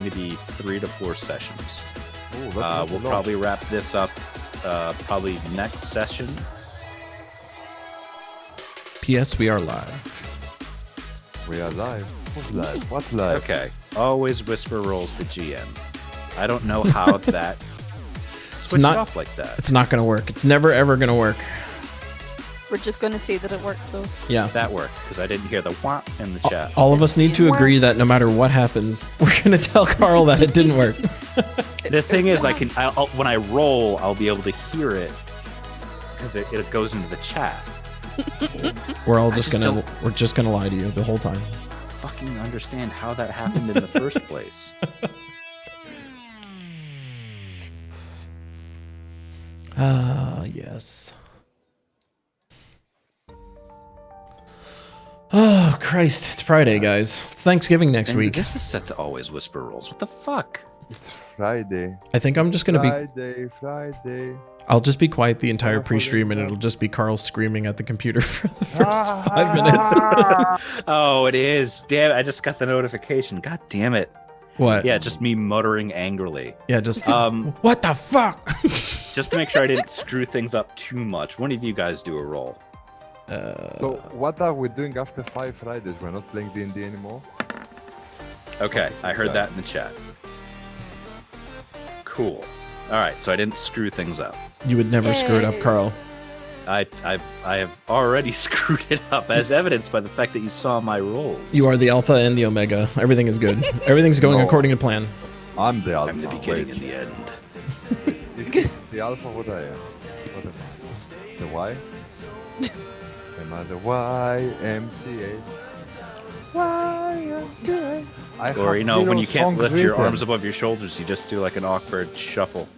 to be 3 to 4 sessions. Ooh, We'll probably wrap this up probably next session. P.S. We are live. We are live. What's live? What's live? Okay. Always whisper rolls to GM. I don't know how that switched off like that. It's not going to work. It's never, ever going to work. We're just going to see that it works, though. Yeah. That worked, because I didn't hear the wah in the chat. All of us need to agree that no matter what happens, we're going to tell Carl that it didn't work. The thing is, I'll, when I roll, I'll be able to hear it, because it goes into the chat. We're just gonna lie to you the whole time. Fucking understand how that happened in the first place. Yes. Oh, Christ. It's Friday, guys. It's Thanksgiving next week. This is set to always whisper rolls. What the fuck? It's Friday. I think I'm just going to be... Friday. I'll just be quiet the entire pre-stream, and it'll just be Carl screaming at the computer for the first 5 minutes. Oh, it is. Damn it. I just got the notification. God damn it. What? Yeah, just me muttering angrily. Yeah, just... what the fuck? Just to make sure I didn't screw things up too much. One of you guys do a roll. So what are we doing after 5 Fridays? We're not playing D&D anymore? Okay, I heard that in the chat. Cool. All right, so I didn't screw things up. You would never screw it up, Carl. I have already screwed it up, as evidenced by the fact that you saw my rolls. You are the alpha and the omega. Everything is good. Everything's going according to plan. I'm the alpha. I'm the beginning and the end. If the alpha, what I am? What am I? The Y? Am I the YMCA? YMCA. Or, you know, when you can't lift your arms above your shoulders, you just do like an awkward shuffle.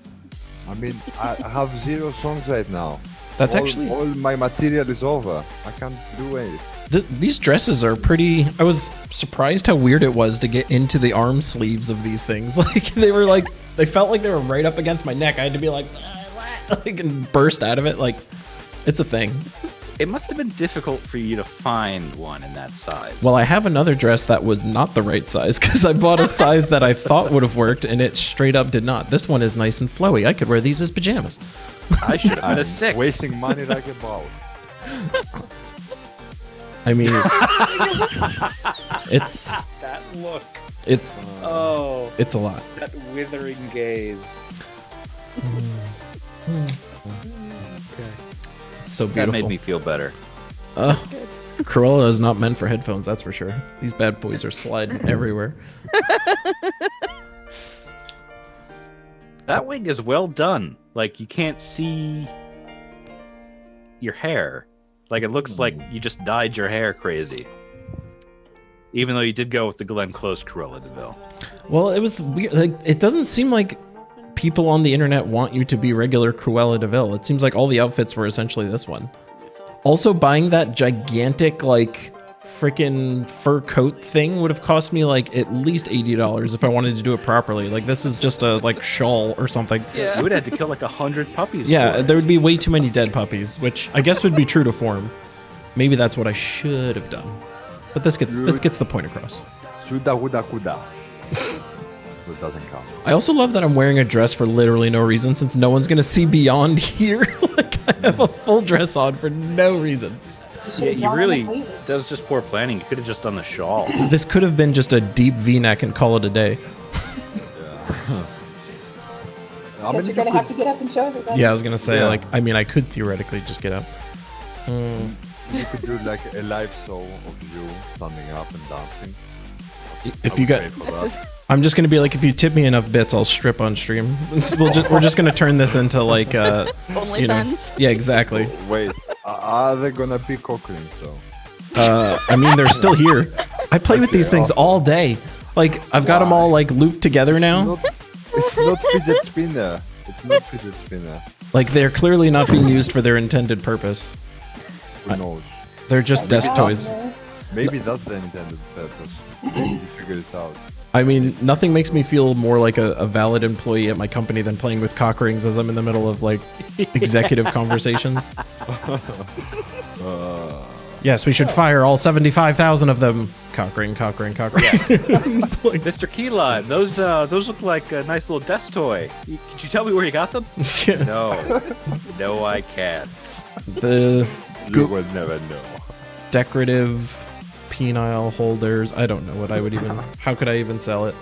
I mean, I have 0 songs right now. That's actually... All my material is over. I can't do anything. These dresses are pretty... I was surprised how weird it was to get into the arm sleeves of these things. Like, they were like... They felt like they were right up against my neck. I had to be like and burst out of it. Like, it's a thing. It must have been difficult for you to find one in that size. Well, I have another dress that was not the right size because I bought a size that I thought would have worked and it straight up did not. This one is nice and flowy. I could wear these as pajamas. I should have been a 6. Wasting money like a boss. I mean, it's... That look. It's... Oh. It's a lot. That withering gaze. It's so beautiful. That made me feel better. Corolla is not meant for headphones, that's for sure. These bad boys are sliding everywhere. That wig is well done. Like, you can't see your hair. Like, it looks like you just dyed your hair crazy. Even though you did go with the Glenn Close Cruella de Vil. Well, it was weird. Like, it doesn't seem like people on the internet want you to be regular Cruella de Vil. It seems like all the outfits were essentially this one. Also, buying that gigantic, like, freaking fur coat thing would have cost me, like, at least $80 if I wanted to do it properly. Like, this is just a, like, shawl or something. Yeah. You would have to kill, like, 100 puppies. Yeah, for it. there would be way too many dead puppies, which I guess would be true to form. Maybe that's what I should have done. But this gets the point across. Suda, woulda, coulda. That doesn't count. I also love that I'm wearing a dress for literally no reason, since no one's gonna see beyond here. Like, I have a full dress on for no reason. Yeah, you really... That was just poor planning. You could have just done the shawl. This could have been just a deep V-neck and call it a day. I mean, You're gonna have to get up and show everybody. Yeah, I was gonna say, Yeah. like, I mean, I could theoretically just get up. you could do like a live show of you standing up and dancing. If I you would got, pay for that. I'm just gonna be like, if you tip me enough bits, I'll strip on stream. We're just gonna turn this into like, you know, OnlyFans. yeah, exactly. Wait, are they gonna be cockring so? I mean, they're still here. I play with these things all day. Like, I've got them all like looped together now. It's not fidget spinner. It's not fidget spinner. Like, they're clearly not being used for their intended purpose. Who knows? They're just desk toys. Maybe that's the intended purpose. Maybe you figure it out. I mean, nothing makes me feel more like a valid employee at my company than playing with cock rings as I'm in the middle of, like, executive conversations. Yes, we should fire all 75,000 of them. Conquering. Yeah. It's like- Mr. Key Lime, those look like a nice little desk toy. Could you tell me where you got them? Yeah. No, I can't. The You will never know. decorative penile holders. I don't know what I would even. How could I even sell it?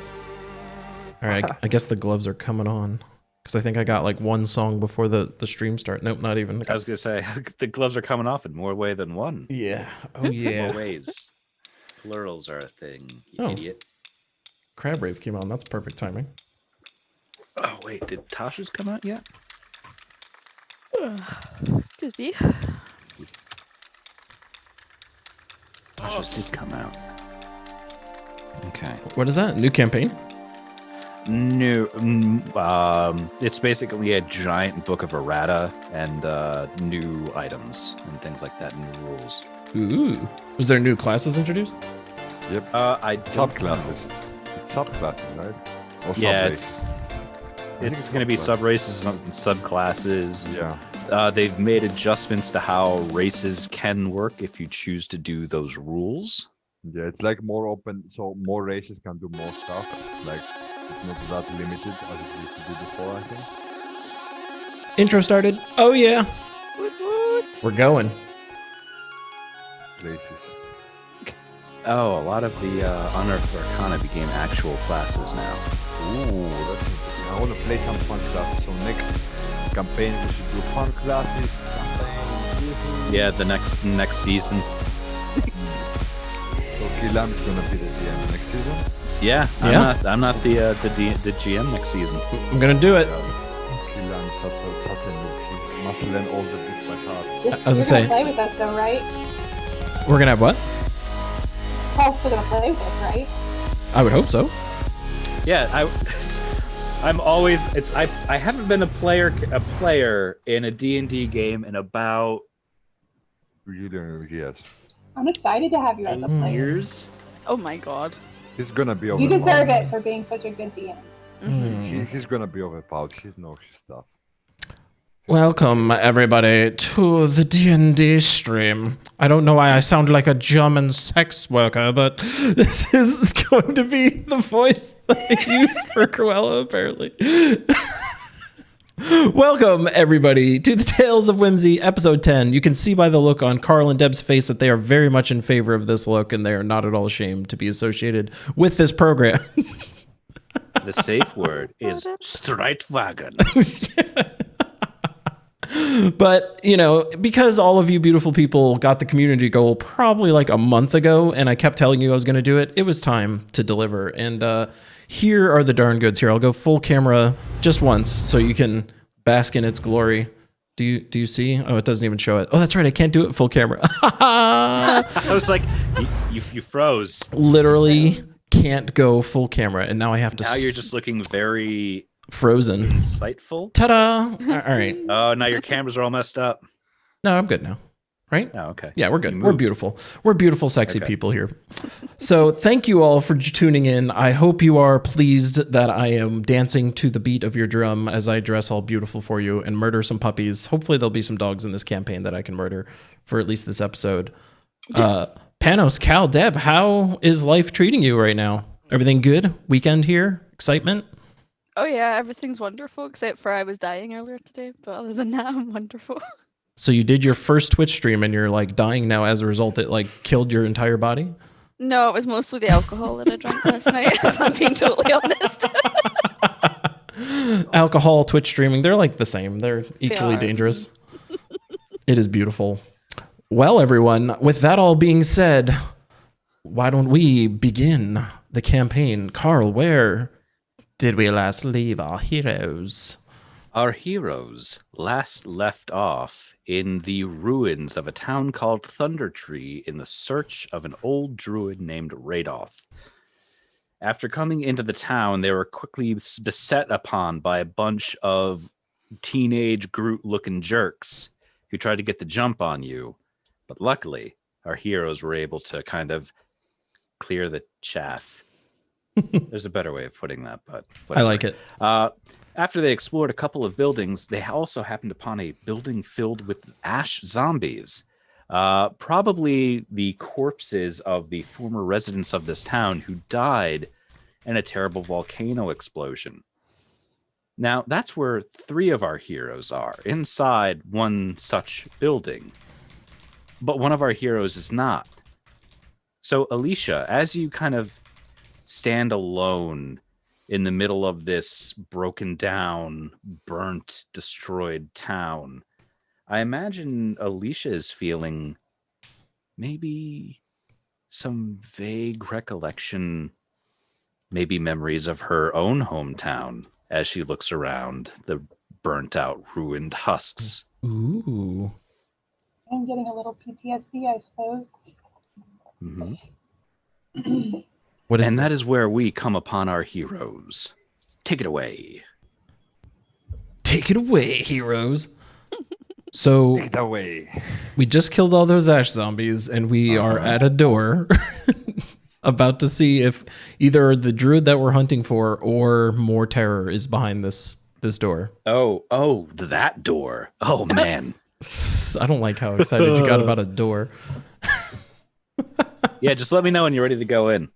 All right, I guess the gloves are coming on because I think I got like one song before the stream start. Nope, not even. I was gonna say the gloves are coming off in more way than one. Yeah. Oh yeah. More ways. Plurals are a thing, you Oh. idiot. Crab Rave came on. That's perfect timing. Oh wait, did Tasha's come out yet? Excuse me. Tasha's did come out. Okay. What is that? New campaign? New. It's basically a giant book of errata and new items and things like that, new rules. Ooh. Was there new classes introduced? Yep. I don't Subclasses. It's subclasses, right? Or Yeah, sub-races. it's going to be sub races and subclasses. Yeah. They've made adjustments to how races can work if you choose to do those rules. Yeah, it's like more open, so more races can do more stuff. Like, it's not that limited as it used to be before, I think. Intro started. Oh yeah. Woot woot. We're going. Races. Oh, a lot of the Unearthed Arcana became actual classes now. Ooh, that's interesting. I want to play some fun classes. So next campaign we should do fun classes. Campaign. Yeah, the next season. So Kilam is gonna be the DM next season. Yeah, Yeah. I'm not the GM next season. I'm gonna do it. Kilam is such a noob. He must learn all the books by heart. I was You're gonna say- gonna play with us though, right? We're gonna have what? Paul's still gonna play with us, right? I would hope so. Yeah, I'm always I haven't been a player in a D&D game in about Yes. I'm excited to have you as a player. years. Oh my god. He's gonna be You overpowered. deserve it for being such a good DM. He's gonna be overpowered. He knows his stuff. Welcome everybody to the D&D stream. I don't know why I sound like a German sex worker, but this is going to be the voice that I use for Cruella, apparently. Welcome everybody to the Tales of Whimsy, episode 10. You can see by the look on Carl and Deb's face that they are very much in favor of this look, and they are not at all ashamed to be associated with this program. The safe word is Streitwagen. But, you know, because all of you beautiful people got the community goal probably like a month ago, and I kept telling you I was going to do it, it was time to deliver. And here are the darn goods. Here, I'll go full camera just once so you can bask in its glory. Do you see? Oh, it doesn't even show it. Oh, that's right. I can't do it full camera. I was like, you froze. Literally can't go full camera, and now I have to. Now you're just looking very frozen. insightful. Ta-da! All right. Oh, now your cameras are all messed up. No, I'm good now. Right? Oh, okay. Yeah, we're good. You We're moved. beautiful. We're beautiful, sexy Okay. people here. So thank you all for tuning in. I hope you are pleased that I am dancing to the beat of your drum as I dress all beautiful for you and murder some puppies. Hopefully there'll be some dogs in this campaign that I can murder for at least this episode. Panos, Cal, Deb, how is life treating you right now? Everything good? Weekend here? Excitement? Oh yeah, everything's wonderful except for I was dying earlier today. But other than that, I'm wonderful. So you did your first Twitch stream and you're like dying now as a result. It like killed your entire body? No, it was mostly the alcohol that I drank last night. If I'm being totally honest. Alcohol, Twitch streaming, they're like the same. They're equally are. dangerous. It is beautiful. Well, everyone, with that all being said, why don't we begin the campaign? Carl, where did we last leave our heroes? Our heroes last left off in the ruins of a town called Thunder Tree in the search of an old druid named Radoth. After coming into the town, they were quickly beset upon by a bunch of teenage Groot-looking jerks who tried to get the jump on you. But luckily, our heroes were able to kind of clear the chaff. There's a better way of putting that, but I like it. After they explored a couple of buildings, they also happened upon a building filled with ash zombies. Probably the corpses of the former residents of this town who died in a terrible volcano explosion. Now, that's where 3 of our heroes are, inside one such building. But one of our heroes is not. So, Alicia, as you kind of stand alone in the middle of this broken down, burnt, destroyed town, I imagine Alicia is feeling maybe some vague recollection, maybe memories of her own hometown as she looks around the burnt out, ruined husks. Ooh. I'm getting a little PTSD, I suppose. Mm-hmm. What is And that? that is where we come upon our heroes. Take it away. Take it away, heroes. So Take it away. we just killed all those ash zombies, and we are at a door about to see if either the druid that we're hunting for or more terror is behind this door. Oh, that door. Oh, man. I don't like how excited you got about a door. Yeah, just let me know when you're ready to go in.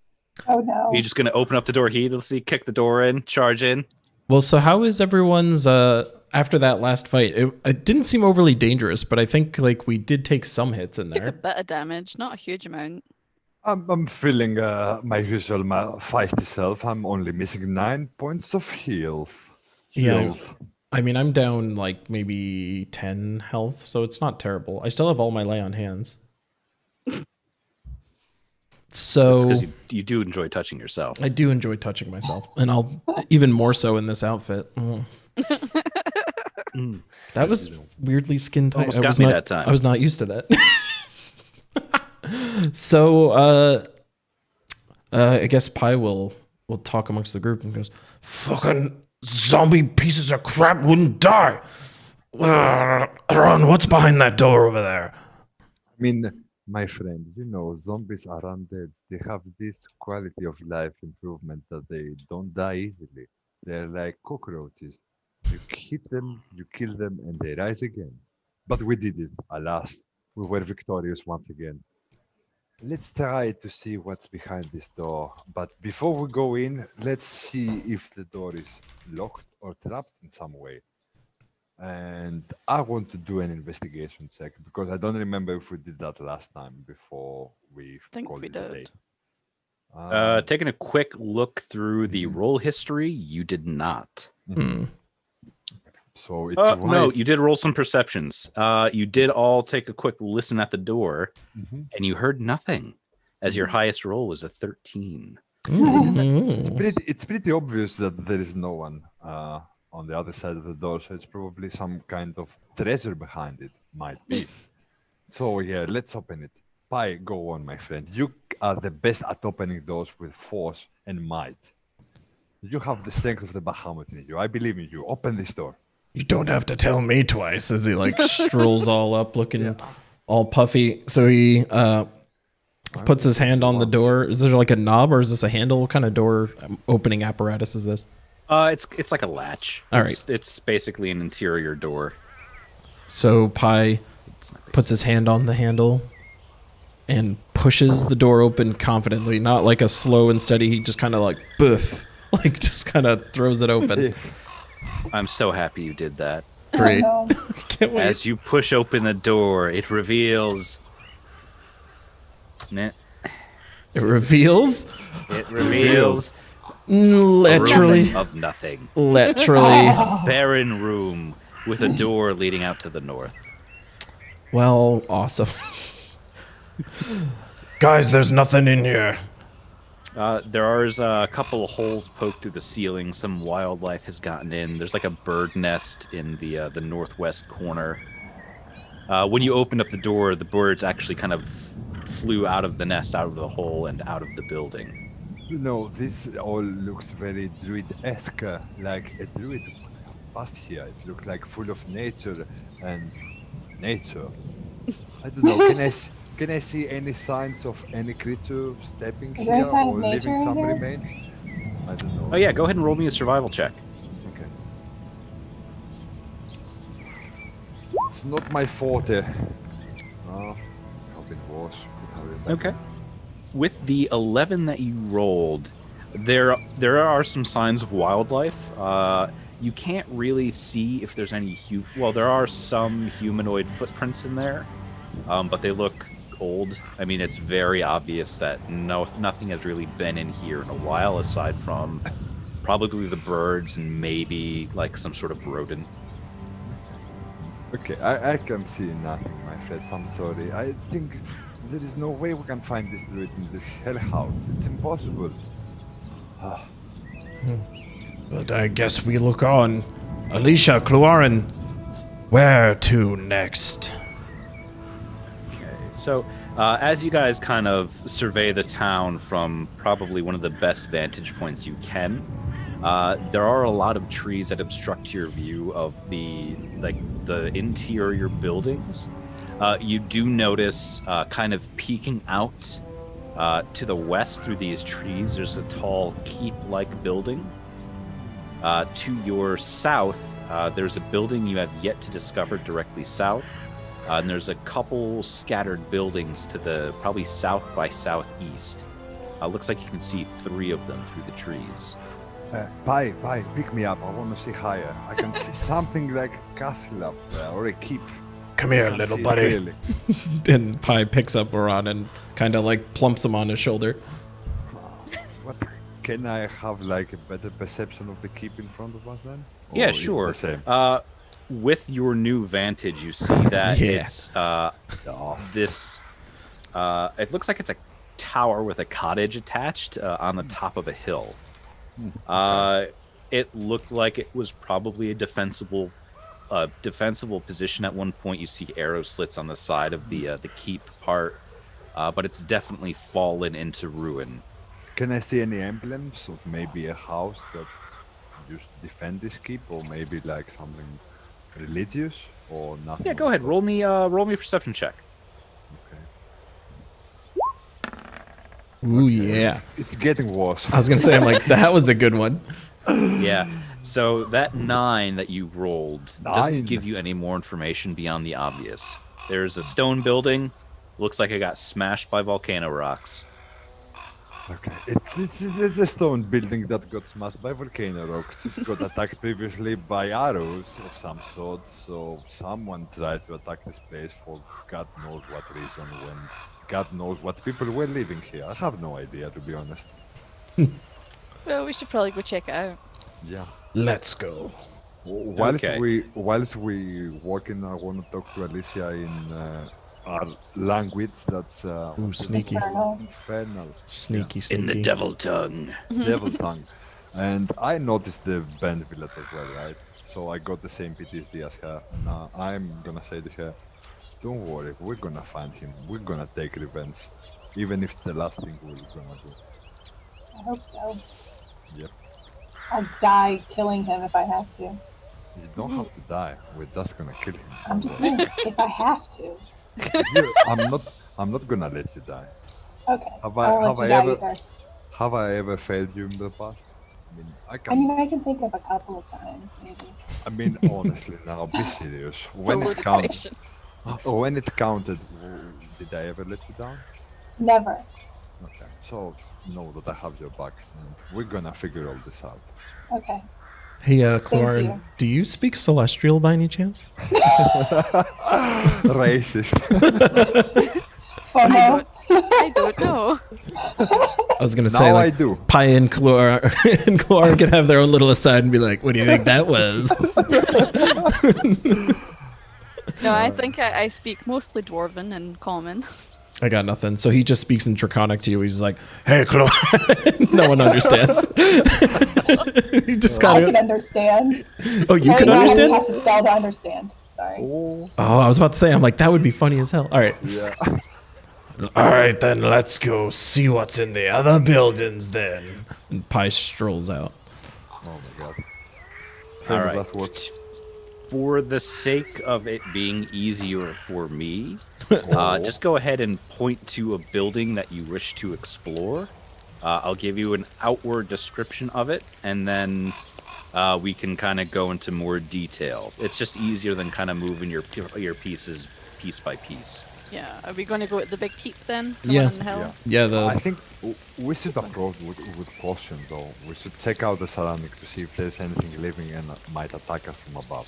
Oh no. Are you just going to open up the door heedlessly, kick the door in, charge in? Well, so how is everyone's after that last fight? It didn't seem overly dangerous, but I think like we did take some hits in Took a there. bit of damage, not a huge amount. I'm feeling my usual feisty self. I'm only missing 9 points of health. Yeah. I mean, I'm down like maybe 10 health, so it's not terrible. I still have all my lay on hands. So Because you do enjoy touching yourself. I do enjoy touching myself, and I'll even more so in this outfit. That was weirdly skin tight. Almost got me that time. I was not used to that. So I guess Pi will talk amongst the group and goes, "Fucking zombie pieces of crap wouldn't die. Ron, what's behind that door over there?" I mean, my friend, you know, zombies are undead. They have this quality of life improvement that they don't die easily. They're like cockroaches. You hit them, you kill them, and they rise again. But we did it. Alas, we were victorious once again. Let's try to see what's behind this door. But before we go in, let's see if the door is locked or trapped in some way. And I want to do an investigation check because I don't remember if we did that last time before we Think called we it a day. did. Taking a quick look through the roll history, you did not. So it's No, wise- you did roll some perceptions. You did all take a quick listen at the door, Mhm. and you heard nothing, as your highest roll was a 13. It's pretty obvious that there is no one on the other side of the door, so it's probably some kind of treasure behind it. Might be. So yeah, let's open it. Pi, go on, my friend. You are the best at opening doors with force and might. You have the strength of the Bahamut in you. I believe in you. Open this door. You don't have to tell me twice, as he like strolls all up looking all puffy. So he puts his hand on the door. Is there like a knob or is this a handle? What kind of door opening apparatus is this? It's like a latch. All It's basically an interior door. So Pi puts his hand on the handle and pushes the door open confidently, not like a slow and steady. He just kind of like boof, like just kind of throws it open. I'm so happy you did that. Great. Oh, no. Can't wait. As you push open the door, it reveals. It reveals It reveals literally, a room of nothing. literally. Barren room with a door leading out to the north. Well, awesome. Guys, there's nothing in here. There is a couple of holes poked through the ceiling. Some wildlife has gotten in. There's like a bird nest in the northwest corner. When you opened up the door, the birds actually kind of flew out of the nest, out of the hole, and out of the building. You know, this all looks very druid-esque, like a druid past here. It looks like full of nature and nature. I don't know. Can I see any signs of any creature stepping Is there here a sign of or nature leaving some here? remains? I don't know. Oh yeah, go ahead and roll me a survival check. Okay. It's not my forte. Okay. With the 11 that you rolled, there are some signs of wildlife. You can't really see if there's any well, there are some humanoid footprints in there, but they look old. I mean, it's very obvious that nothing has really been in here in a while, aside from probably the birds and maybe like some sort of rodent. Okay, I can see nothing, my friends. I'm sorry. I think there is no way we can find this druid in this hell house. It's impossible. Ah, But I guess we look on. Alicia, Cloarin, where to next? Okay, so as you guys kind of survey the town from probably one of the best vantage points you can, there are a lot of trees that obstruct your view of the interior buildings. You do notice kind of peeking out to the west through these trees, there's a tall keep-like building. To your south, there's a building you have yet to discover directly south. And there's a couple scattered buildings to the probably south by southeast. Looks like you can see 3 of them through the trees. Pi, pick me up. I want to see higher. I can see something like a castle up there or a keep. Come here, I can't little see it buddy. clearly. And Pi picks up Baran and kind of like plumps him on his shoulder. What? Can I have like a better perception of the keep in front of us then? Or Yeah, is it sure. The same? With your new vantage, you see that Yeah. it's this. It looks like it's a tower with a cottage attached on the top of a hill. It looked like it was probably a defensible position at one point. You see arrow slits on the side of the keep part, but it's definitely fallen into ruin. Can I see any emblems of maybe a house that used to defend this keep, or maybe like something religious, or nothing? Yeah, go ahead. Roll me a perception check. Okay. Ooh, yeah. It's getting worse. I was going to say, I'm like, that was a good one. Yeah. So that 9 that you rolled doesn't 9. give you any more information beyond the obvious. There's a stone building. Looks like it got smashed by volcano rocks. Okay. It's a stone building that got smashed by volcano rocks. It got attacked previously by arrows of some sort, so someone tried to attack this place for God knows what reason, when God knows what people were living here. I have no idea, to be honest. Well, we should probably go check it out. Yeah. Let's go. Whilst Okay. we walking, I want to talk to Alicia in our language. That's Ooh, sneaky. infernal, Sneaky. In the devil tongue. devil tongue. And I noticed the band village as well, right? So I got the same PTSD as her. Now I'm gonna say to her, "Don't worry, we're gonna find him. We're gonna take revenge, even if it's the last thing we're gonna do." I hope so. Yep. I'll die killing him if I have to. You don't have to die. We're just gonna kill him. I'm just saying, if I have to. I'm not gonna let you die. Okay. Have I'll let have you I die ever first. have I ever failed you in the past? I mean, I I mean, can. I can think of a couple of times, maybe. I mean, honestly, now be serious. It's a When it loaded counted, question. when it counted, did I ever let you down? Never. Okay, so know that I have your back, and we're gonna figure all this out. Okay. Hey, you. Cloarin, do you speak Celestial by any chance? Racist. Oh no. I don't know. I was going to say, Now like, I do. Pi and Cloarin could have their own little aside and be like, what do you think that was? No, I think I speak mostly Dwarven and Common. I got nothing. So he just speaks in Draconic to you. He's like, hey, Cloarin. No one understands. He just I kind can of. understand. Oh, you Right can now, understand? I have to spell to understand. Sorry. Oh, Oh, I was about to say, I'm like, that would be funny as hell. All right. yeah. All right, then let's go see what's in the other buildings then. And Pi strolls out. Oh my god. All Famous right. last words. For the sake of it being easier for me, just go ahead and point to a building that you wish to explore. I'll give you an outward description of it, and then we can kind of go into more detail. It's just easier than kind of moving your pieces piece by piece. Yeah. Are we going to go at the big keep then? The Yeah. one in the hill? Yeah, I the think we should approach with caution, though. We should check out the surroundings to see if there's anything living and might attack us from above.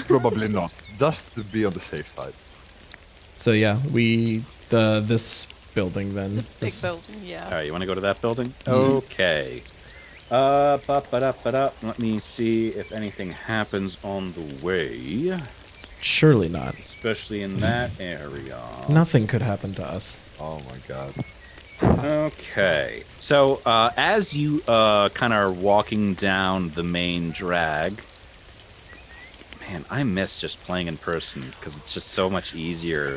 Probably not. Just to be on the safe side. so yeah, this building then. The big This- building, yeah. All right, you want to go to that building? Okay. Let me see if anything happens on the way, Surely not. especially in that area. Nothing could happen to us. Oh my god. Okay. So, as you kind of are walking down the main drag, man, I miss just playing in person because it's just so much easier.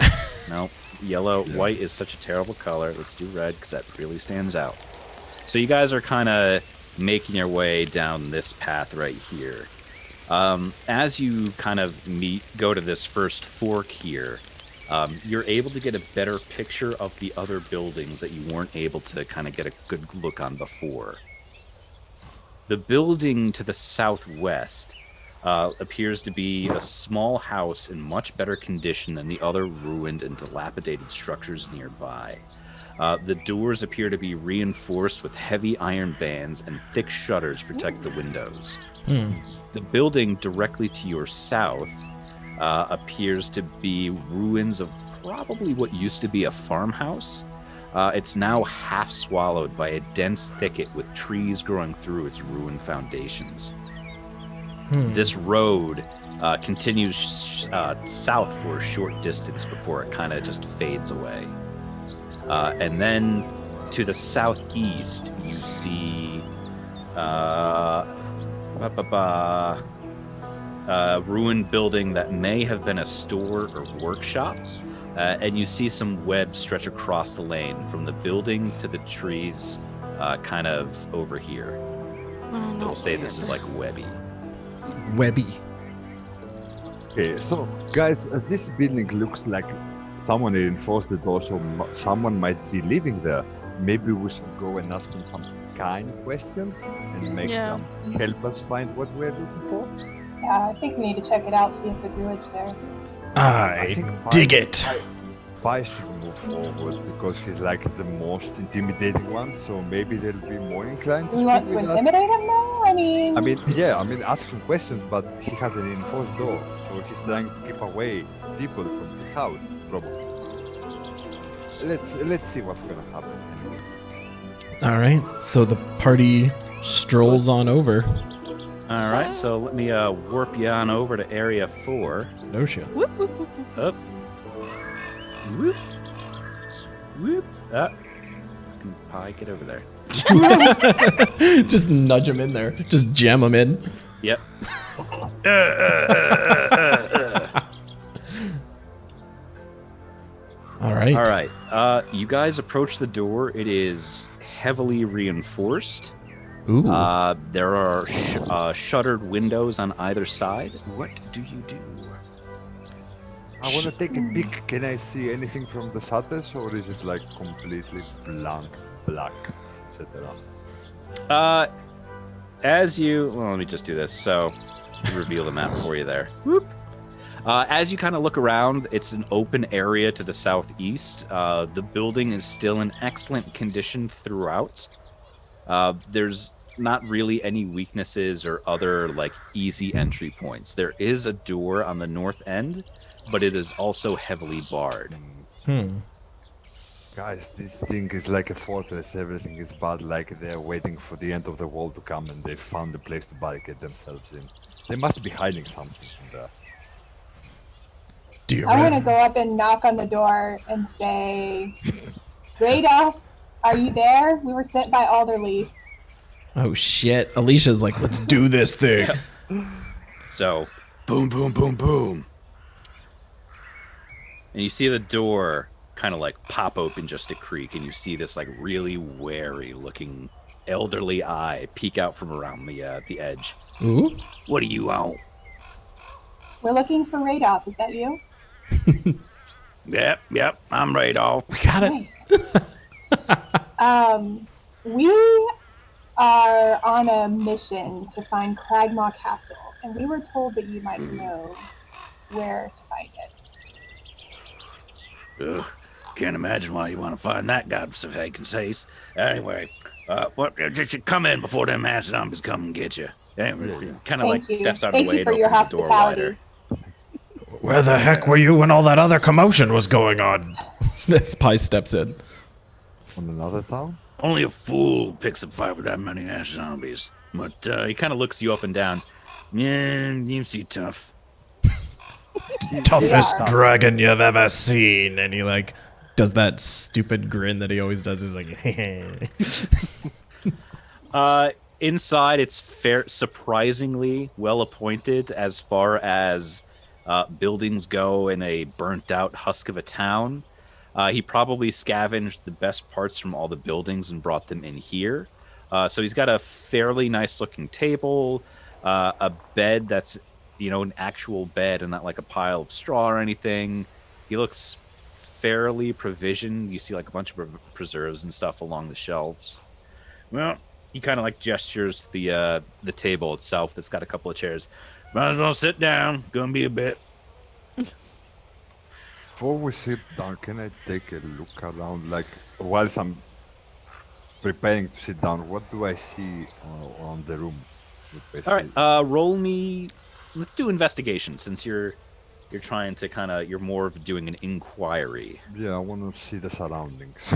Nope. Yellow, white is such a terrible color. Let's do red because that really stands out. So you guys are kind of making your way down this path right here. As you kind of go to this first fork here, you're able to get a better picture of the other buildings that you weren't able to kind of get a good look on before. The building to the southwest appears to be a small house in much better condition than the other ruined and dilapidated structures nearby. The doors appear to be reinforced with heavy iron bands and thick shutters protect the windows. The building directly to your south appears to be ruins of probably what used to be a farmhouse. It's now half swallowed by a dense thicket with trees growing through its ruined foundations. This road continues south for a short distance before it kind of just fades away. And then to the southeast, you see a ruined building that may have been a store or workshop. And you see some webs stretch across the lane from the building to the trees kind of over here. Oh, So we'll say this is like webby. Webby. Okay, so guys, this building looks like someone reinforced the door, so someone might be living there. Maybe we should go and ask them some kind question and make them help us find what we're looking for. Yeah, I think we need to check it out, see if the druid's there. I think dig it. Pi should move forward because he's like the most intimidating one, so maybe they'll be more inclined to Do we want speak to with us. intimidate him now? I mean, ask him questions, but he has an enforced door, so he's trying to keep away people from his house, probably. Let's see what's gonna happen anyway. All right, so the party strolls on over. All right, so let me warp you on over to Area 4. No shit. Whoop, whoop, whoop, whoop. Up. Whoop. Whoop. Up. Fucking Pie, get over there. Just nudge him in there. Just jam him in. Yep. All right. All right. You guys approach the door. It is heavily reinforced. Ooh. There are shuttered windows on either side. What do you do? I want to take a peek. Can I see anything from the shutters, or is it like completely black, etc.? As you... Well, let me just do this. So, reveal the map for you there. Whoop. As you kind of look around, it's an open area to the southeast. The building is still in excellent condition throughout. There's not really any weaknesses or other like easy entry points. There is a door on the north end, but it is also heavily barred. Guys, this thing is like a fortress. Everything is bad. Like they're waiting for the end of the world to come, and they found a place to barricade themselves in. They must be hiding something from there. Do you I want to go up and knock on the door and say, Radolf, are you there? We were sent by Alderleaf. Oh shit. Alicia's like, let's do this thing. So, boom, boom, boom, boom. And you see the door kind of like pop open just a creak, and you see this like really wary looking elderly eye peek out from around the edge. Ooh. What do you want? We're looking for Radolf. Is that you? Yep, I'm Radolf. We got it. Nice. We are on a mission to find Cragmaw Castle, and we were told that you might know where to find it. Ugh, can't imagine why you want to find that godforsaken place. Anyway, just come in before them ass zombies come and get you. Anyway, kind of like Thank you. steps out of the Thank way you and for your opens the door wider. hospitality. Where the heck were you when all that other commotion was going on? This Pie steps in. On another town? Only a fool picks a fight with that many ass zombies. But he kind of looks you up and down. Yeah, you seem tough. Toughest Yeah. dragon you've ever seen. And he like does that stupid grin that he always does. He's like, Inside, it's surprisingly well appointed as far as buildings go in a burnt-out husk of a town. He probably scavenged the best parts from all the buildings and brought them in here. So he's got a fairly nice-looking table, a bed that's, an actual bed and not like a pile of straw or anything. He looks fairly provisioned. You see like a bunch of preserves and stuff along the shelves. Well, he kind of like gestures the table itself that's got a couple of chairs. Might as well sit down. Gonna be a bit. Before we sit down, can I take a look around? Like, whilst I'm preparing to sit down, what do I see on the room? All right, roll me. Let's do investigation since you're trying to you're more of doing an inquiry. Yeah, I want to see the surroundings.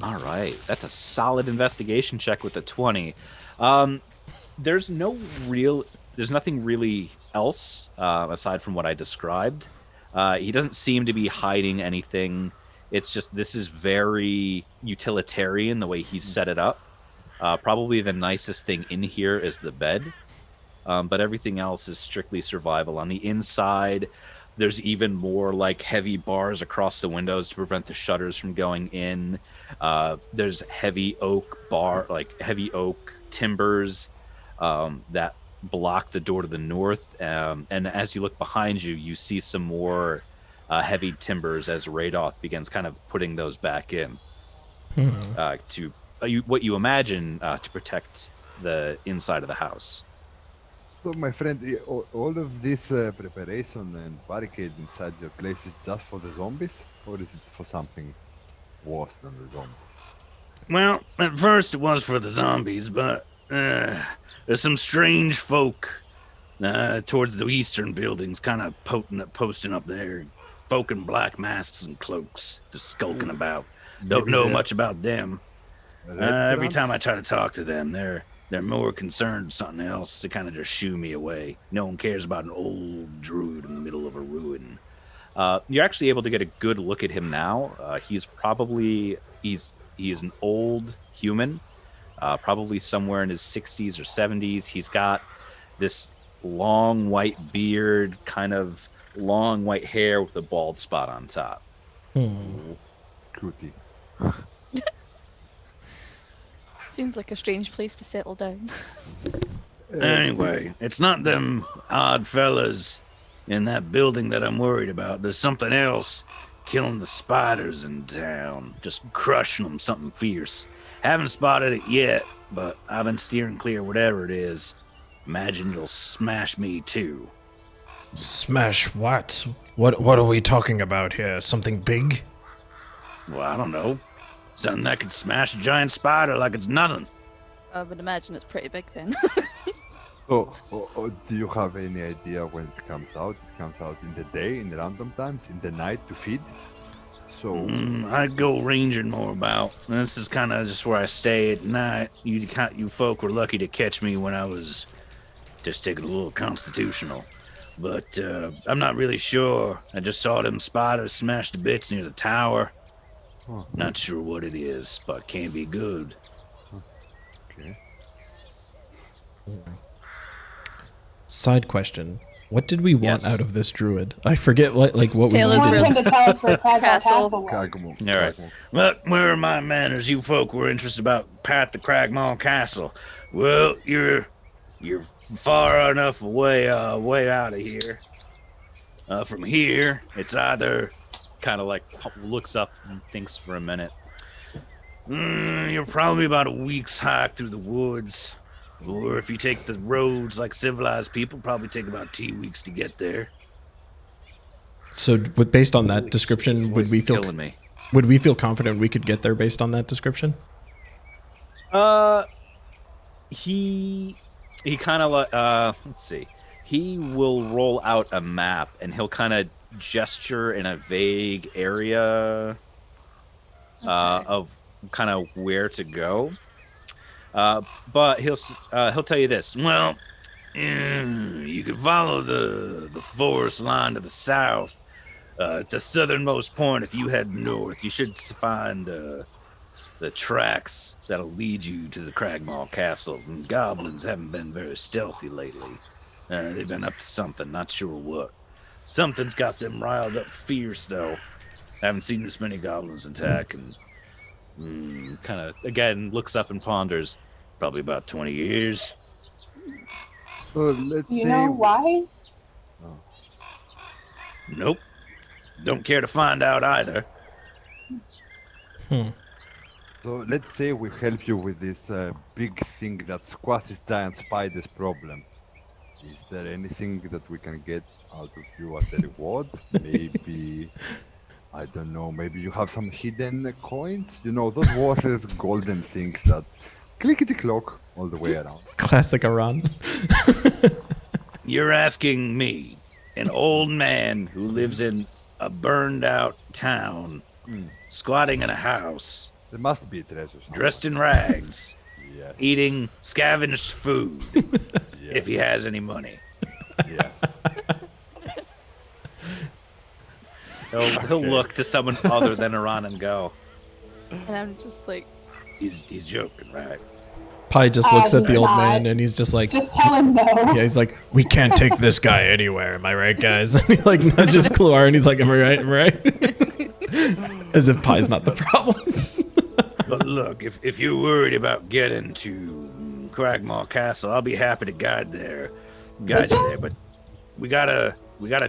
All right, that's a solid investigation check with a 20. There's nothing really else aside from what I described. He doesn't seem to be hiding anything. It's just this is very utilitarian the way he's set it up. Probably the nicest thing in here is the bed, but everything else is strictly survival. On the inside, there's even more like heavy bars across the windows to prevent the shutters from going in. There's heavy oak timbers that block the door to the north. And as you look behind you, you see some more heavy timbers as Radoth begins kind of putting those back in to what you imagine to protect the inside of the house. So, my friend, all of this preparation and barricade inside your place is just for the zombies? Or is it for something worse than the zombies? Well, at first it was for the zombies, but there's some strange folk towards the eastern buildings kind of posting up there. Folk in black masks and cloaks, just skulking about. Don't know much about them. Every time I try to talk to them, they're more concerned with something else. They kind of just shoo me away. No one cares about an old druid in the middle of a ruin. You're actually able to get a good look at him now. He's an old human, probably somewhere in his 60s or 70s. He's got this long white beard, kind of long white hair with a bald spot on top. Cutie. Seems like a strange place to settle down. Anyway, it's not them odd fellas in that building that I'm worried about. There's something else killing the spiders in town, just crushing them something fierce. Haven't spotted it yet, but I've been steering clear whatever it is. Imagine it'll smash me too. Smash what? What are we talking about here? Something big? Well, I don't know. Something that could smash a giant spider like it's nothing. I would imagine it's pretty big then. So, do you have any idea when it comes out? It comes out in the day, in the random times, in the night to feed? So, I'd go ranging more about. This is kind of just where I stay at night. You folk were lucky to catch me when I was just taking a little constitutional. But I'm not really sure. I just saw them spiders smash to bits near the tower. Not sure what it is, but can't be good. okay. Side question. What did we want Yes. out of this druid? I forget what we Tell us I needed. want him to tell us where Cragmore Castle. Castle was. Kagmo. All right. Look, where are my manners? You folk were interested about Pat the Cragmaw Castle. Well, you're far enough way out of here. From here, it's either kind of like looks up and thinks for a minute. You're probably about a week's hike through the woods. Or if you take the roads like civilized people, probably take about 2 weeks to get there. So, based on that His description, voice is killing me. would we feel confident we could get there based on that description? He kind of like let's see. He will roll out a map and he'll kind of gesture in a vague area of kind of where to go. But he'll tell you this. Well, you can follow the forest line to the south. At the southernmost point, if you head north, you should find the tracks that'll lead you to the Cragmaw Castle. And goblins haven't been very stealthy lately. They've been up to something, not sure what. Something's got them riled up fierce, though. Haven't seen this many goblins attack, and kind of, again, looks up and ponders. Probably about 20 years. Let's You say. know why? Nope. Don't care to find out either. So let's say we help you with this big thing that squashes giant spiders problem. Is there anything that we can get out of you as a reward? Maybe, I don't know, maybe you have some hidden coins? You know, those worthless golden things that clickety-clock all the way around. Classic Iran. You're asking me, an old man who lives in a burned-out town, squatting in a house, There must be treasures. dressed in rags, Yes. eating scavenged food, Yes. if he has any money. Yes. He'll look to someone other than Iran and go, And I'm just like, he's joking, right? Pi just looks at the old not. man and he's just like, Just tell him no. yeah, he's like, we can't take this guy anywhere. Am I right, guys? And he like nudges Kluar and he's like, am I right? Am I right? As if Pi's not the problem. But look, if you're worried about getting to Cragmaw Castle, I'll be happy to guide you there. But we gotta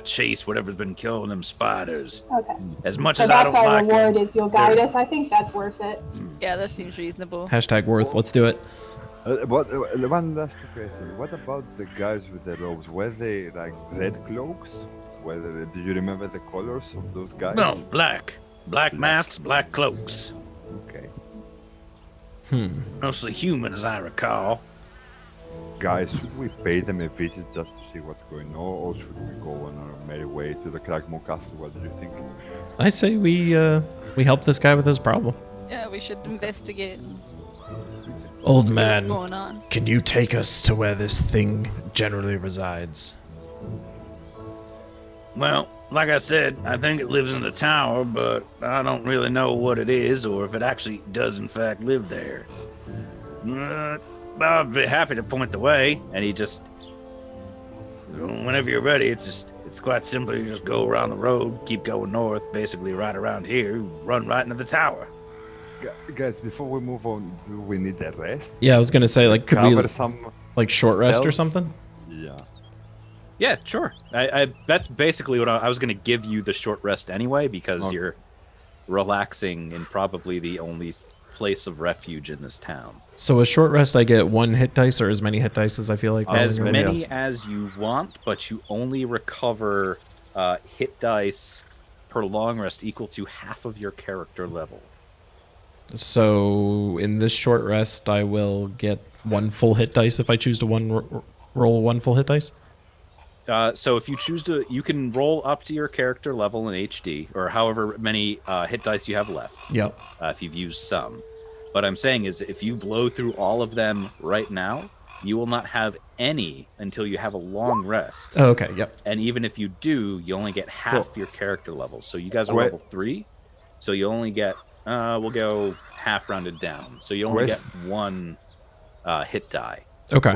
chase whatever's been killing them spiders. Okay. As much So as I that's don't our like reward them, is you'll guide us. I think that's worth it. yeah, that seems reasonable. Hashtag worth. Let's do it. One last question. What about the guys with the robes? Were they like red cloaks? Do you remember the colors of those guys? no, black masks, black cloaks, Okay. mostly human, as I recall. Guys, should we pay them a visit just to see what's going on, or should we go on our merry way to the Cragmore Castle? What do you think? I say we help this guy with his problem. Yeah, we should investigate. Old See what's man, going on. can you take us to where this thing generally resides? Well, like I said, I think it lives in the tower, but I don't really know what it is or if it actually does in fact live there. I'll be happy to point the way. And he just, whenever you're ready, it's quite simple. You just go around the road, keep going north, basically right around here, run right into the tower. Guys, before we move on, do we need a rest? Yeah, I was gonna say, like, could Cover we some like short rest or spells? something? Yeah. Yeah, sure. I that's basically what I was going to give you the short rest anyway, because Okay. you're relaxing in probably the only place of refuge in this town. So a short rest, I get 1 hit dice or as many hit dice as I feel like. As rolling many around? many as you want, but you only recover hit dice per long rest equal to half of your character level. So in this short rest, I will get 1 full hit dice if I choose to roll 1 full hit dice. So if you choose to, you can roll up to your character level in HD, or however many hit dice you have left, Yep. if you've used some. What I'm saying is, if you blow through all of them right now, you will not have any until you have a long rest. Oh, okay. Yep. And even if you do, you only get half your character levels. So you guys are Wait. level 3, so you only get, we'll go half rounded down. So you only get 1 hit die. Okay.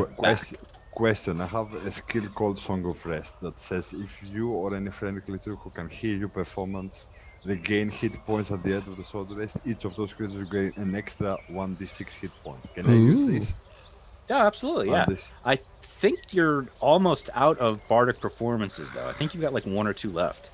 Question. I have a skill called Song of Rest that says if you or any friendly creature who can heal your performance regain hit points at the end of the short rest, each of those creatures will gain an extra 1d6 hit point. Can I use Ooh. this? Yeah, absolutely. Yeah. I think you're almost out of bardic performances, though. I think you've got like 1 or 2 left.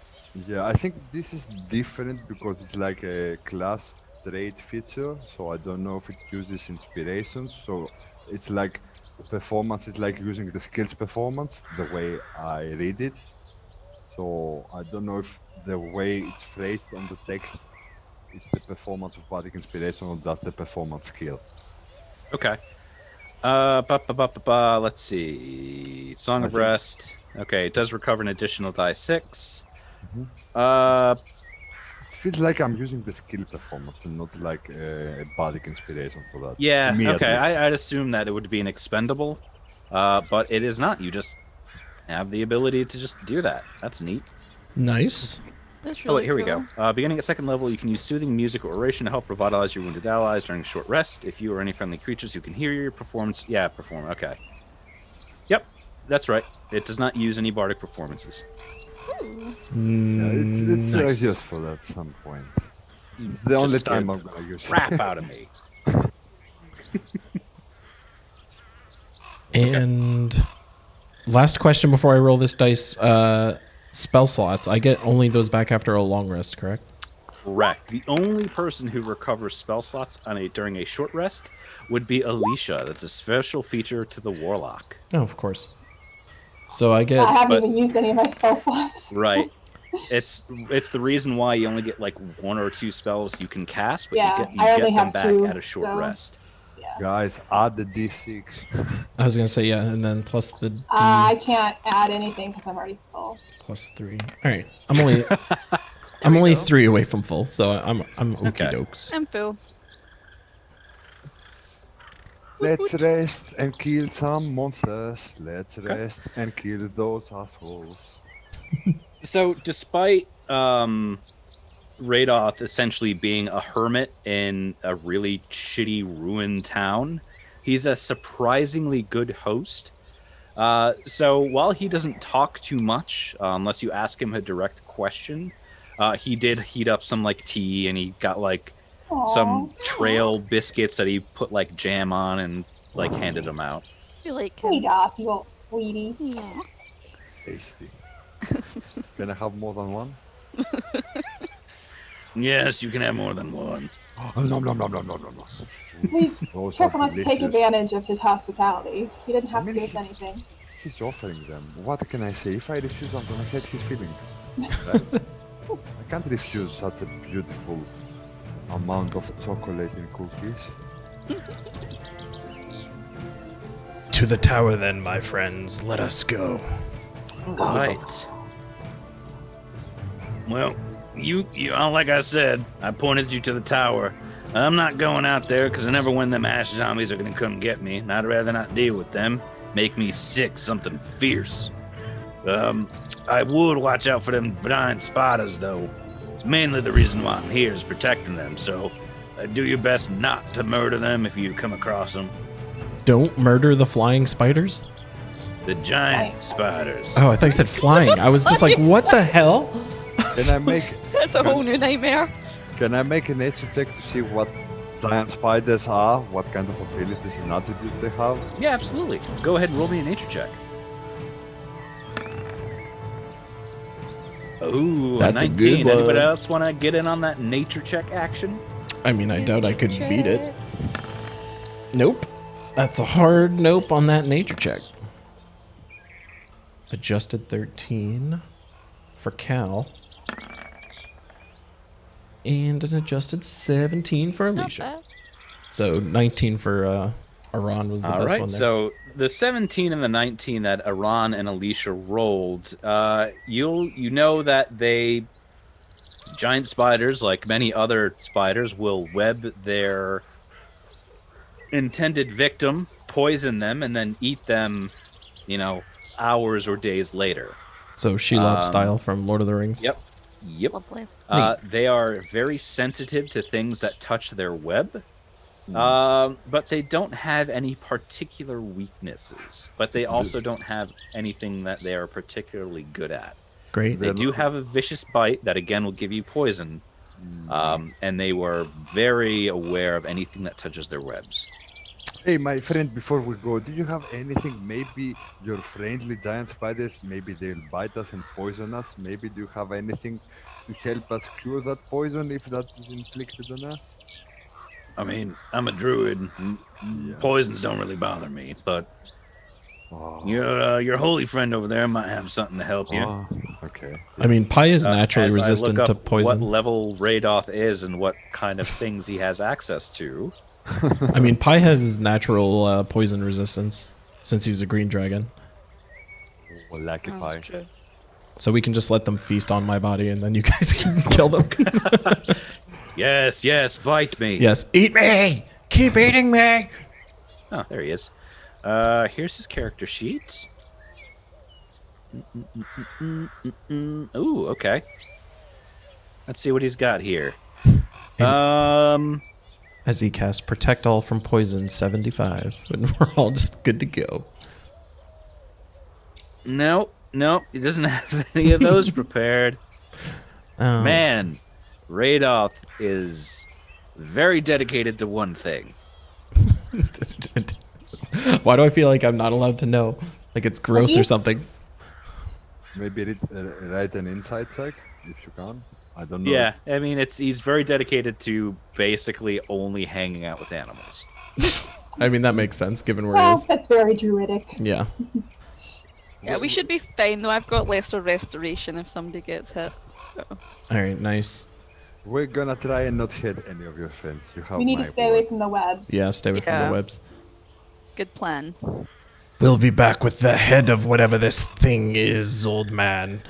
Yeah, I think this is different because it's like a class trait feature, so I don't know if it uses inspirations. So it's like performance is like using the skills performance the way I read it. So I don't know if the way it's phrased on the text is the performance of bardic inspiration or just the performance skill. Okay. Let's see. Song I of think- Rest. Okay, it does recover an additional die 6. Mhm. Uh, It feels like I'm using the skill performance and not like a bardic inspiration for that. yeah. To me, at Okay, least. I'd assume that it would be an expendable, but it is not. You just have the ability to just do that. That's neat. Nice. That's Oh, really wait, here we cool. go. Beginning at second level, you can use soothing music or oration to help revitalize your wounded allies during a short rest. If you or any friendly creatures who can hear your performance, perform. Okay. Yep, that's right. It does not use any bardic performances. Ooh. Yeah, it's Nice. useful at some point. You It's the only just time started I'm gonna use crap out of me. And last question before I roll this dice. Spell slots. I get only those back after a long rest, correct? Correct. The only person who recovers spell slots during a short rest would be Alicia. That's a special feature to the Warlock. Oh, of course. So I get... I haven't but- even used any of my spell slots. Right. It's the reason why you only get like 1 or 2 spells you can cast, but Yeah, you I only get them have back 2, at a short so- rest. Yeah. Guys, add the D6. I was going to say, yeah, and then plus the D I can't add anything because I'm already full. plus 3. All right. I'm only 3 away from full, so I'm Okay. okie dokes. I'm full. Let's rest and kill some monsters. Let's rest and kill those assholes. So, despite Radoth essentially being a hermit in a really shitty ruined town, he's a surprisingly good host. So while he doesn't talk too much, unless you ask him a direct question, he did heat up some like tea, and he got like some Aw. trail biscuits that he put like jam on and like handed them out. You like Sweet him. off, you old sweetie. Yeah. Tasty. Can I have more than one? Yes, you can have more than one. Nom, nom, nom, nom, nom, nom, nom. Please, Those careful are not to take delicious. advantage of his hospitality. He didn't have I to mean, give us anything. He's offering them. What can I say? If I refuse, I'm gonna hurt his feelings. Right? I can't refuse such a beautiful amount of chocolate in cookies. To the tower then, my friends. Let us go. Right. Well, you like I said, I pointed you to the tower. I'm not going out there because I never when them ash zombies are gonna come get me, and I'd rather not deal with them. Make me sick, something fierce. I would watch out for them giant spiders, though. It's mainly the reason why I'm here is protecting them. So, do your best not to murder them if you come across them. Don't murder the flying spiders? The giant spiders. Oh, I thought you said flying. I was just like, what the hell? Can I make That's a whole new nightmare. Can I make a nature check to see what giant spiders are, what kind of abilities and attributes they have? Yeah, absolutely. Go ahead and roll me a nature check. Ooh, That's a 19. good one. Anybody else want to get in on that nature check action? I mean, I doubt I could beat it. Nope. That's a hard nope on that nature check. Adjusted 13 for Cal. And an adjusted 17 for Not Alicia. bad. So 19 for Aran was the All best right, one there. so the 17 and the 19 that Aran and Alicia rolled, you know that giant spiders, like many other spiders, will web their intended victim, poison them, and then eat them, hours or days later. So Shelob style from Lord of the Rings. Yep. Lovely. They are very sensitive to things that touch their web. But they don't have any particular weaknesses. But they also don't have anything that they are particularly good at. Great. They do have a vicious bite that, again, will give you poison. And they were very aware of anything that touches their webs. Hey, my friend, before we go, do you have anything? Maybe your friendly giant spiders, maybe they'll bite us and poison us. Maybe do you have anything to help us cure that poison if that is inflicted on us? I mean, I'm a druid. Poisons don't really bother me, but Oh, your holy friend over there might have something to help you. Okay. I mean, Pi is naturally as I resistant look to up poison. What level Radoth is and what kind of things he has access to. I mean, Pi has natural poison resistance since he's a green dragon. Well, lucky Oh, pie. that's true. So we can just let them feast on my body and then you guys can kill them. Yes, yes, bite me. Yes, eat me! Keep eating me! Oh, there he is. Here's his character sheet. Ooh, okay. Let's see what he's got here. As he casts Protect All from Poison 75, and we're all just good to go. Nope, he doesn't have any of those prepared. Oh. Man, Radoth is very dedicated to one thing. Why do I feel like I'm not allowed to know? Like it's gross or you- something. Maybe write an insight check if you can. I don't know. Yeah, I mean, he's very dedicated to basically only hanging out with animals. I mean, that makes sense given where he Well, is. that's very druidic. Yeah. Yeah, we should be fine though. I've got lesser restoration if somebody gets hit. So. All right, nice. We're gonna try and not hit any of your friends. You have We need my to stay away word. from the webs. Yeah, stay away from Yeah. the webs. Good plan. We'll be back with the head of whatever this thing is, old man.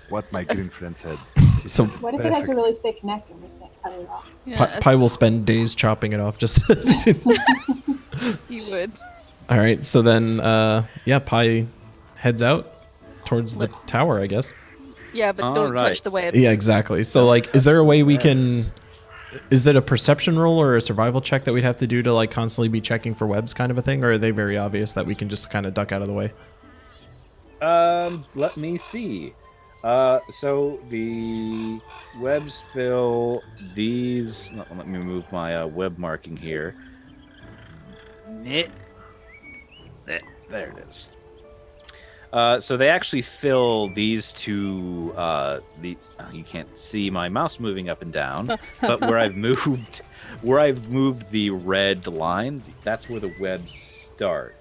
What my green friend said. So What if it has a really thick neck and we can't cut it off? Yeah, Pi will spend days chopping it off just. you would. All right, so then, yeah, Pi heads out towards the tower, I guess. Yeah, but All don't right. touch the webs. Yeah, exactly. So, like, is there a way we can? Is that a perception roll or a survival check that we'd have to do to like constantly be checking for webs, kind of a thing, or are they very obvious that we can just kind of duck out of the way? Let me see. So the webs fill these. Let me move my web marking here. There it is. So they actually fill these two. You can't see my mouse moving up and down, but where I've moved the red line, that's where the webs start.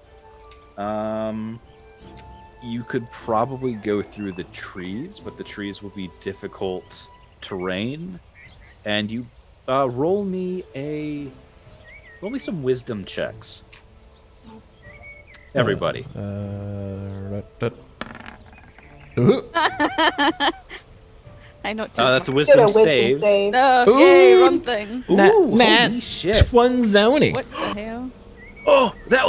You could probably go through the trees, but the trees will be difficult terrain. And you roll me some wisdom checks. Everybody. Ooh. I know too. That's a Get a wisdom wisdom save. save. No, yay, Ooh. run thing. Ooh, Nat holy shit! one zony. What the hell? That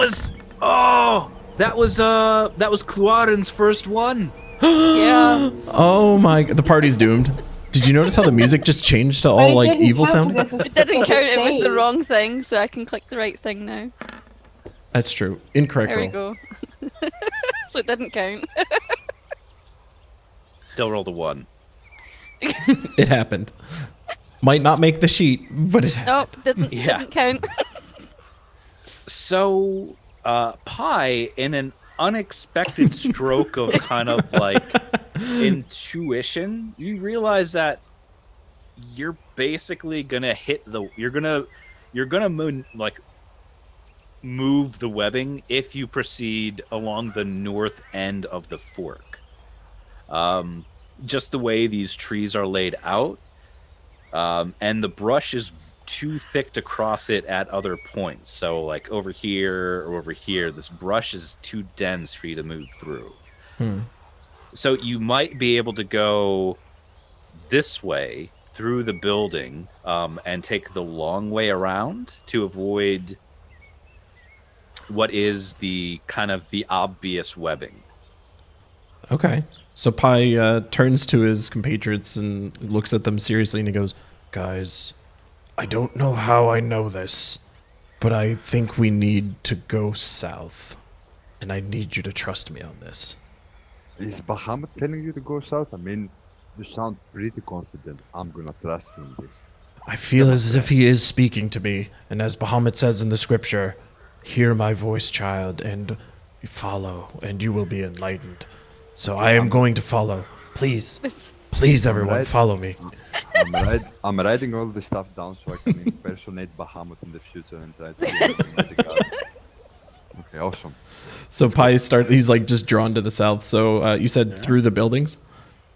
was Cluarin's first one. Yeah. Oh my! The party's doomed. Did you notice how the music just changed to But all it like didn't evil count 'cause sound? it's a It didn't count, specific it was the save. wrong thing, so I can click the right thing now. That's true. Incorrect There we roll. go. So it didn't count. Still rolled a 1. It happened. Might not make the sheet, but it happened. Nope, didn't count. So, Pi, in an unexpected stroke of kind of like intuition, you realize that you're basically gonna you're gonna move the webbing if you proceed along the north end of the fork. Just the way these trees are laid out, and the brush is too thick to cross it at other points. So like over here or over here, this brush is too dense for you to move through. So you might be able to go this way through the building, and take the long way around to avoid what is the kind of the obvious webbing. Okay. So Pi turns to his compatriots and looks at them seriously and he goes, "Guys, I don't know how I know this, but I think we need to go south. And I need you to trust me on this." Is Bahamut telling you to go south? I mean, you sound pretty confident. I'm gonna trust you in this. I feel as if he is speaking to me, and as Bahamut says in the scripture, "Hear my voice, child, and follow, and you will be enlightened." So I am going to follow. Please, please, everyone, Right. follow me. I'm writing all this stuff down so I can impersonate Bahamut in the future and try to get him to the garden. Okay, awesome. So he's like just drawn to the south. So you said through the buildings?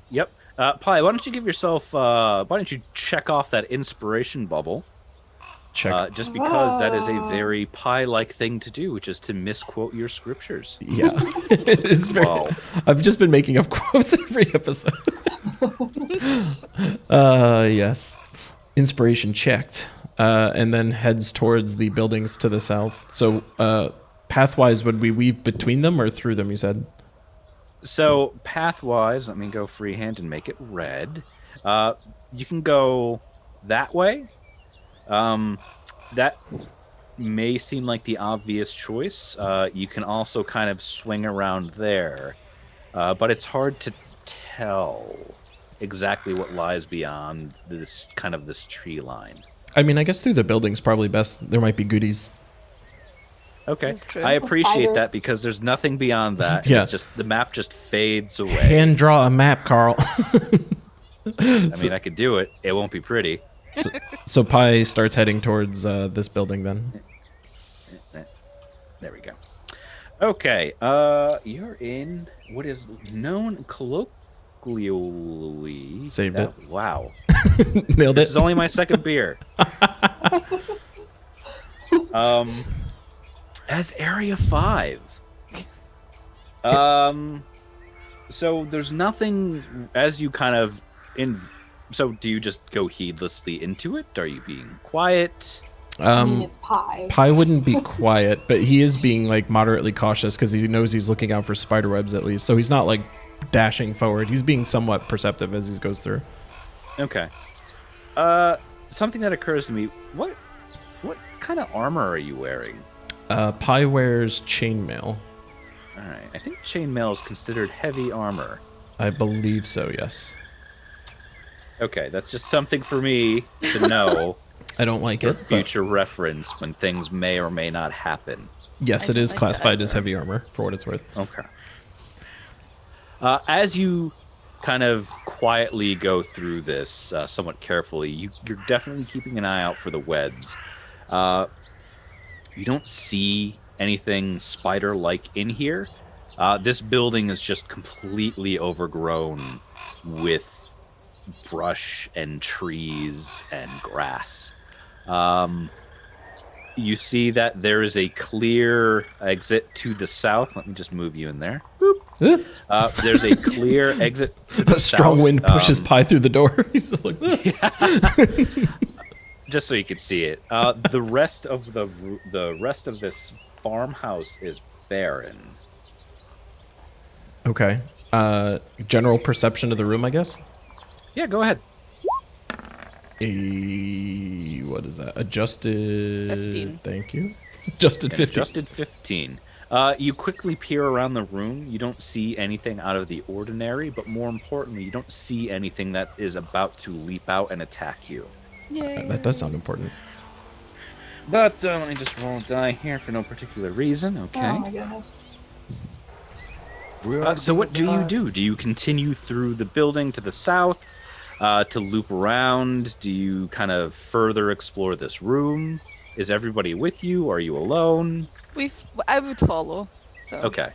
Yep. Pi, why don't you give yourself? Why don't you check off that inspiration bubble? Check. Just because that is a very Pi-like thing to do, which is to misquote your scriptures. Yeah, it is very. Wow. I've just been making up quotes every episode. Yes. Inspiration checked, and then heads towards the buildings to the south. So, pathwise, would we weave between them or through them? You said. So pathwise, let me go freehand and make it red. You can go that way. That may seem like the obvious choice. You can also kind of swing around there, but it's hard to tell exactly what lies beyond this tree line. I mean, I guess through the buildings probably best. There might be goodies. Okay, This is true. I appreciate Spiders. that because there's nothing beyond that. Yeah. It's just the map just fades away. Hand draw a map, Carl. I mean, I could do it. It won't be pretty. So Pi starts heading towards this building then. There we go. Okay, you're in what is known colloquially. Saved it. Wow. Nailed This it. is only my second beer. As Area 5. So there's nothing as you kind of so do you just go heedlessly into it? Are you being quiet? I mean, it's pie. Pi wouldn't be quiet, but he is being like moderately cautious because he knows he's looking out for spider webs at least. So he's not like dashing forward. He's being somewhat perceptive as he goes through. Okay. Something that occurs to me, what kind of armor are you wearing? Pi wears chainmail. All right. I think chainmail is considered heavy armor. I believe so, yes. Okay, that's just something for me to know I don't like for it. But future reference when things may or may not happen. yes, I it don't is like classified that. as heavy armor for what it's worth. Okay. As you kind of quietly go through this somewhat carefully, you're definitely keeping an eye out for the webs. You don't see anything spider-like in here. This building is just completely overgrown with brush and trees and grass. You see that there is a clear exit to the south. Let me just move you in there. Boop. There's a clear exit to the A strong south. wind pushes Pi through the door. He's just like, Just so you can see it. The rest of this farmhouse is barren. okay. General perception of the room, I guess. Yeah, go ahead. What is that? Adjusted. 15. Thank you. Adjusted 15. Adjusted 15. You quickly peer around the room. You don't see anything out of the ordinary, but more importantly, you don't see anything that is about to leap out and attack you. Yay. That does sound important. But let me just roll a die here for no particular reason. Okay. Oh my goodness. So what do you do? Do you continue through the building to the south to loop around? Do you kind of further explore this room? Is everybody with you? Are you alone? I would follow. So. Okay.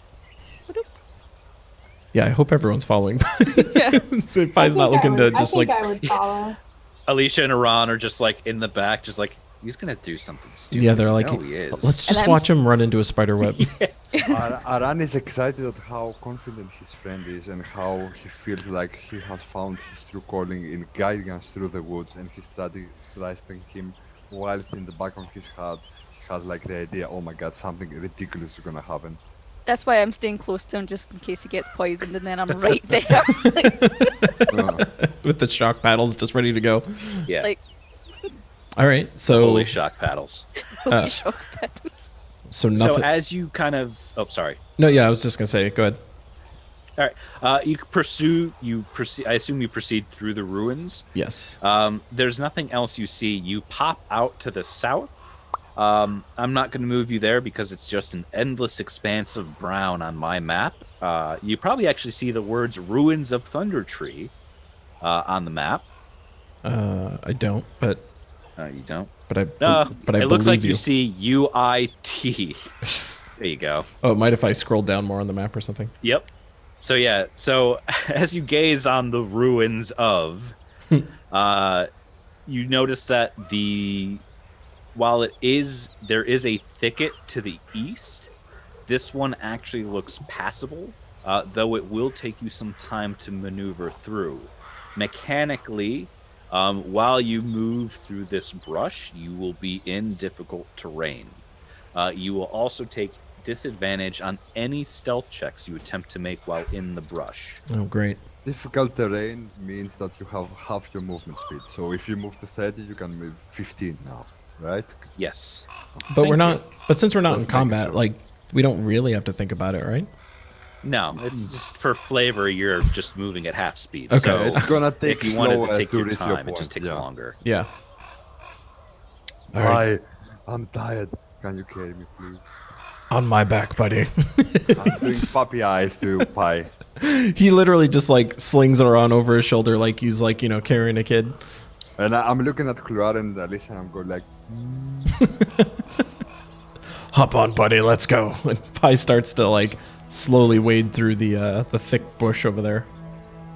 Yeah, I hope everyone's following. Yeah. So Pi's not looking to just I like. think I would follow. Alicia and Iran are just like in the back, just like, he's going to do something stupid. Yeah, they're like, No, he is. let's just I'm watch him run into a spider web. Aran is excited at how confident his friend is and how he feels like he has found his true calling in guiding us through the woods, and he's trusting him whilst in the back of his heart he has like the idea, oh my god, something ridiculous is gonna happen. That's why I'm staying close to him just in case he gets poisoned, and then I'm right there. With the shock paddles just ready to go. Yeah. Like, All right, so Holy shock paddles. holy shock paddles. so nothing. So as you kind of... Oh, sorry. No, yeah, I was just gonna say. Go ahead. All right. You proceed. I assume you proceed through the ruins. Yes. There's nothing else you see. You pop out to the south. I'm not going to move you there because it's just an endless expanse of brown on my map. You probably actually see the words "Ruins of Thunder Tree" on the map. I don't, but You don't. but I It looks believe like you. you see UIT. There you go. Oh, it might if I scroll down more on the map or something. Yep. So yeah, so as you gaze on the ruins of, you notice that while there is a thicket to the east, this one actually looks passable, though it will take you some time to maneuver through. Mechanically, while you move through this brush, you will be in difficult terrain. You will also take disadvantage on any stealth checks you attempt to make while in the brush. Oh, great. Difficult terrain means that you have half your movement speed. So if you move to 30, you can move 15 now, right? Yes. But Thank we're not. you. But since we're not Let's in make combat, sure. like we don't really have to think about it, right? No, it's just for flavor. You're just moving at half speed. Okay. So It's gonna take if you wanted slower to take your reach time, it point. just takes Yeah. longer. Yeah. All right. I'm tired. Can you carry me, please? On my back, buddy. I'm doing puppy eyes to Pi. He literally just like slings it around over his shoulder like he's like, you know, carrying a kid. And I'm looking at Kluar and Alicia and I'm going like, Hop on, buddy, let's go. And Pi starts to like slowly wade through the thick bush over there.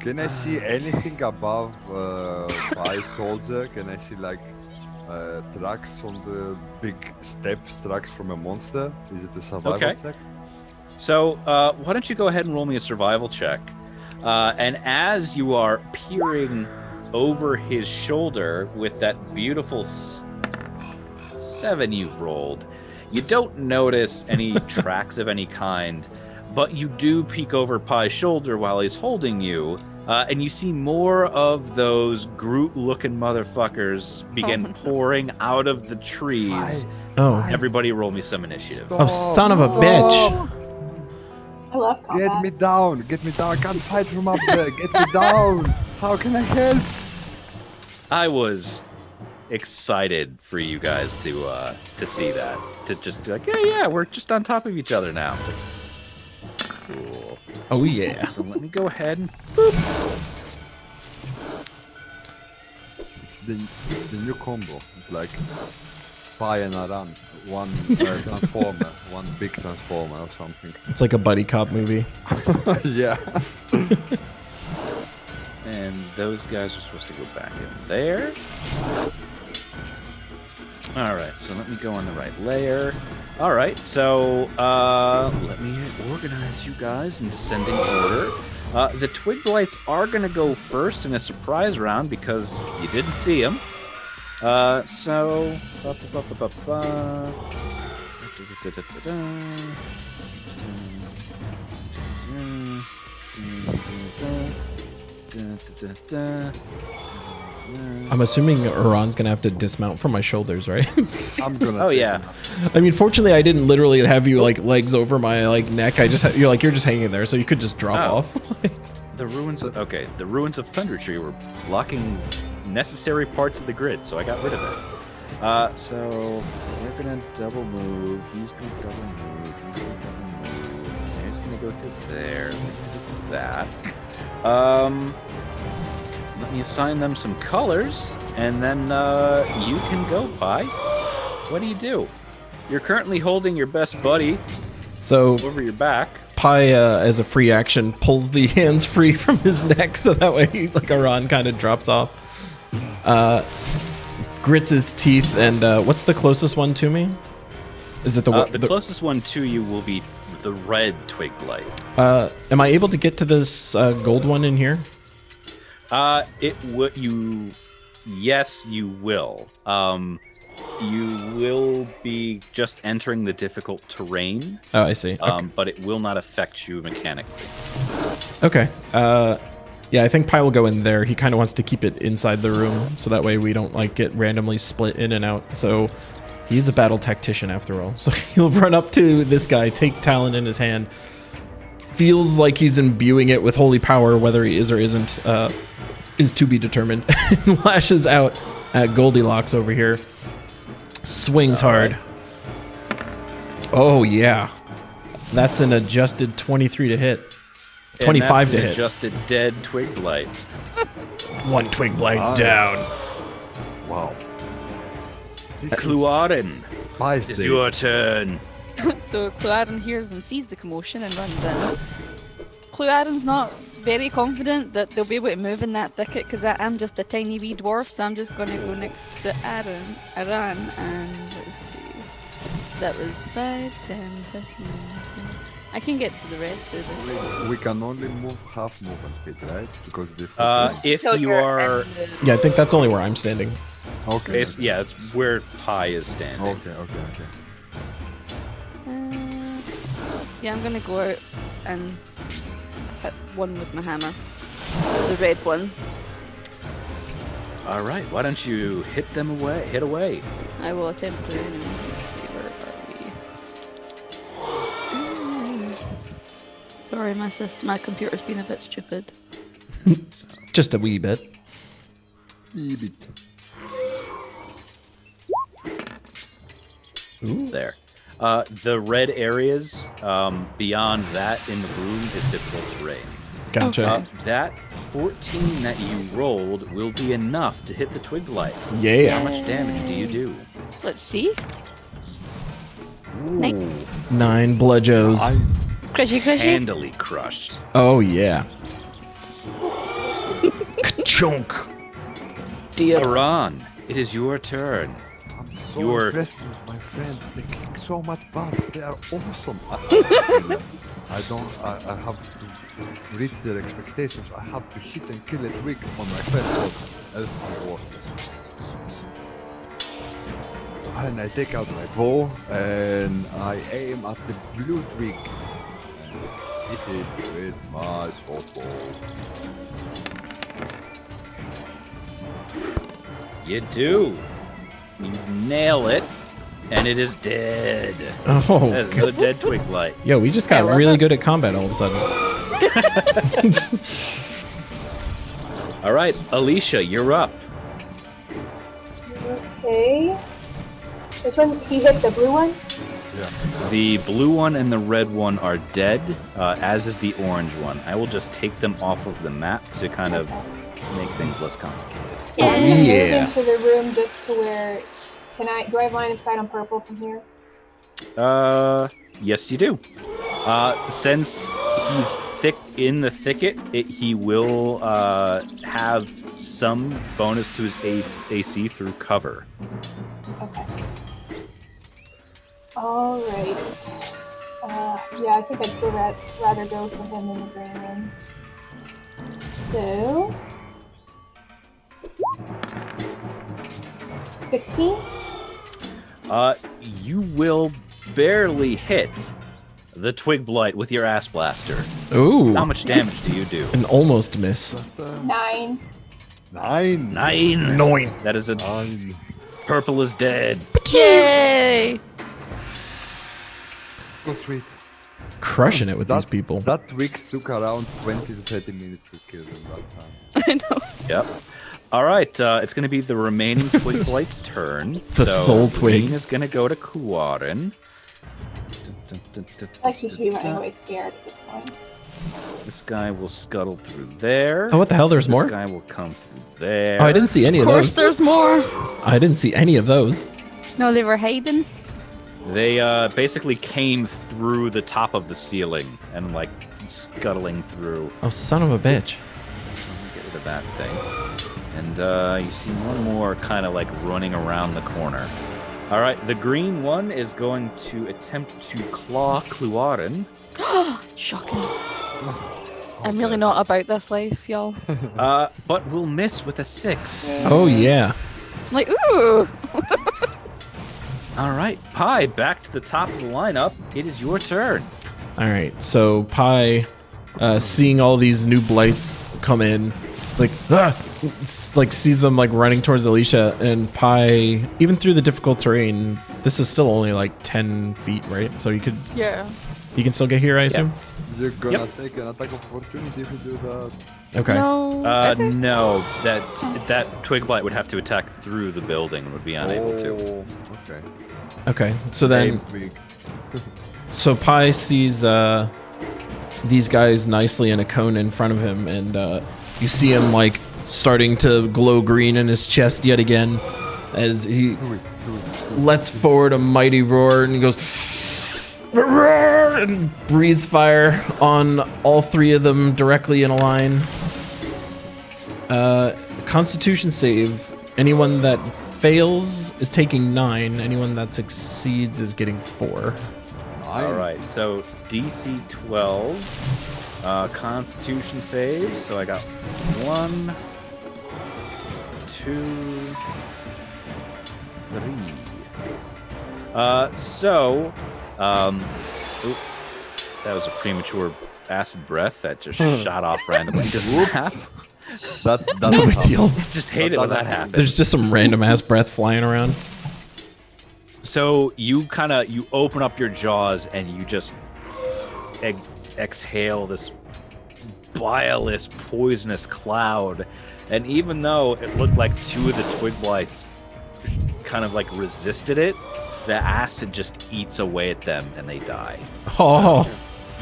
can I see anything above Pi's soldier? Can I see like tracks on the big steps, tracks from a monster? Is it a survival Okay. check? So why don't you go ahead and roll me a survival check? And as you are peering over his shoulder with that beautiful 7 you've rolled, you don't notice any tracks of any kind, but you do peek over Pi's shoulder while he's holding you, and you see more of those Groot-looking motherfuckers begin pouring out of the trees. Oh. Everybody roll me some initiative. Oh, son of a bitch. I love combat. Get me down! Get me down! I can't fight from up there! Get me down! How can I help? I was excited for you guys to see that. To just be like, yeah, we're just on top of each other now. It's like, cool. Oh yeah. So let me go ahead and It's the new combo. It's like Pi and Aran. One transformer, one big transformer or something. It's like a buddy cop movie. Yeah. and those guys are supposed to go back in there. All right, so let me go on the right layer. All right, so let me organize you guys in descending order. The Twig Blights are going to go first in a surprise round because you didn't see them. So... I'm assuming Iran's gonna have to dismount from my shoulders, right? I'm gonna. Oh yeah. I mean, fortunately, I didn't literally have you like legs over my like neck. I just you're just hanging there, so you could just drop Oh. off. The ruins of Thunder Tree were blocking necessary parts of the grid, so I got rid of it. So we're gonna double move. He's gonna double move. He's gonna double move. He's gonna go through there. We're gonna do that. Let me assign them some colors, and then you can go, Pi. What do you do? You're currently holding your best buddy So over your back. Pi, as a free action, pulls the hands free from his neck, so that way, like Iran kind of drops off. Grits his teeth, and what's the closest one to me? Is it The closest one to you will be the red Twig Blight. Am I able to get to this gold one in here? Yes, you will. You will be just entering the difficult terrain. Oh, I see. Okay. But it will not affect you mechanically. Okay. Yeah, I think Pi will go in there. He kind of wants to keep it inside the room, so that way we don't like get randomly split in and out. So he's a battle tactician after all. So he'll run up to this guy, take Talon in his hand. Feels like he's imbuing it with holy power, whether he is or isn't, is to be determined. Lashes out at Goldilocks over here. Swings hard. Oh yeah, that's an adjusted 23 to hit. 25 and to that's an hit. adjusted dead Twig Blight. One Twig Blight down. Wow. Kluarin, Pi's it's dead. your turn. So Cluaden hears and sees the commotion and runs in. Cluaden's not very confident that they'll be able to move in that thicket because I'm just a tiny wee dwarf, so I'm just gonna go next to Aran, and let's see. That was 5, 10, 15, 20. I can get to the rest of this. We can only move half movement speed, right? Because the If So you you're are, in the- Yeah, I think that's only where I'm standing. okay. yeah, it's where Pi is standing. Okay. Yeah, I'm gonna go out and hit one with my hammer. The red one. All right, why don't you hit away? I will attempt to anyway. Let's see, where are we? Sorry, my computer's been a bit stupid. Just a wee bit. Ooh. There. The red areas beyond that in the room is difficult terrain. Gotcha. That 14 that you rolled will be enough to hit the twig blight. Yeah. How much damage do you do? Let's see. Ooh, 9 bludgeos. Crushy. handily crushed. Oh, yeah. Chunk. Dear. Aran, it is your turn. I'm so You're- impressed with my friends. They kick so much butt. They are awesome. I have to reach their expectations. I have to hit and kill a twig on my first shot. Else I'm worthless. And I take out my bow and I aim at the blue twig. And hit it with my short bow. You do. You nail it, and it is dead. Oh, That's another dead twig blight. yo, we just got I love really it. good at combat all of a sudden. All right, Alicia, you're up. Okay. Which one? He hit the blue one? The blue one and the red one are dead, as is the orange one. I will just take them off of the map to kind of make things less complicated. I'm gonna move Yeah. into the room just to where. Do I have line of sight on purple from here? Yes, you do. Since he's thick in the thicket, he will have some bonus to his AC through cover. Okay. Alright. Yeah, I think I'd still rather go for him in the green room. So. 16? You will barely hit the twig blight with your ass blaster. Ooh. How much damage do you do? An almost miss. 9. 9. 9. 9. That is a 9. purple is dead. Yay! So sweet. Crushing it with That- these people. That twigs took around 20 to 30 minutes to kill them last time. I know. Yep. All right, it's going to be the remaining twig blight's turn. The soul twig. Green is going to go to Kuwarin. Like, you should be running away scared at this point. This guy will scuttle through there. Oh, what the hell? There's This more? guy will come through there. Oh, I didn't see any Of of course, those. there's more. I didn't see any of those. No, they were hiding. They basically came through the top of the ceiling and like scuttling through. Oh, son of a bitch. Let me get rid of that thing. And you see one more kind of like running around the corner. All right, the green one is going to attempt to claw Kluarin. Shocking. I'm really not about this life, y'all. But will miss with a 6. Oh, yeah. I'm like, ooh! All right, Pi, back to the top of the lineup. It is your turn. All right, so Pi, seeing all these new blights come in, it's like, it's like sees them like running towards Alicia, and Pi, even through the difficult terrain, this is still only like 10 feet, right? So you could, Yeah. you can still get here, I assume. You're gonna Yep. take an attack of opportunity if you do that. Okay. No. is it? No, that twig blight would have to attack through the building and would be unable to. Oh, okay. Okay. So then, Aim twig. so Pi sees these guys nicely in a cone in front of him, and you see him like starting to glow green in his chest yet again as he lets forward a mighty roar and he goes and breathes fire on all three of them directly in a line. Constitution save. Anyone that fails is taking 9. Anyone that succeeds is getting 4. All right, so DC 12, Constitution save. So I got 1, 2, 3. Oop, that was a premature acid breath that just shot off randomly. That No big deal. Just hate it when that happens. There's just some random ass breath flying around. So you open up your jaws and you just exhale this bileless, poisonous cloud. And even though it looked like 2 of the twig blights kind of like resisted it, the acid just eats away at them and they die. Oh,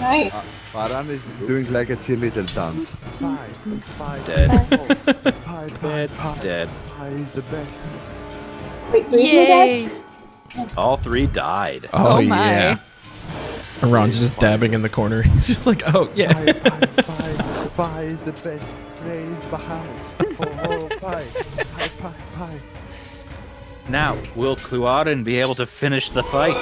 Nice. Faran is doing like a cheerleader dance. Pie, Dead. pie, Dead. Dead. pie is the best. Wait, 3 of you dead? Yay! All 3 died. oh, Oh my. yeah. Ron's just dabbing in the corner. He's just like, oh yeah. Pie is the best. Praise Baha'i. Oh, pie. Pie. Now, will Cluarin be able to finish the fight?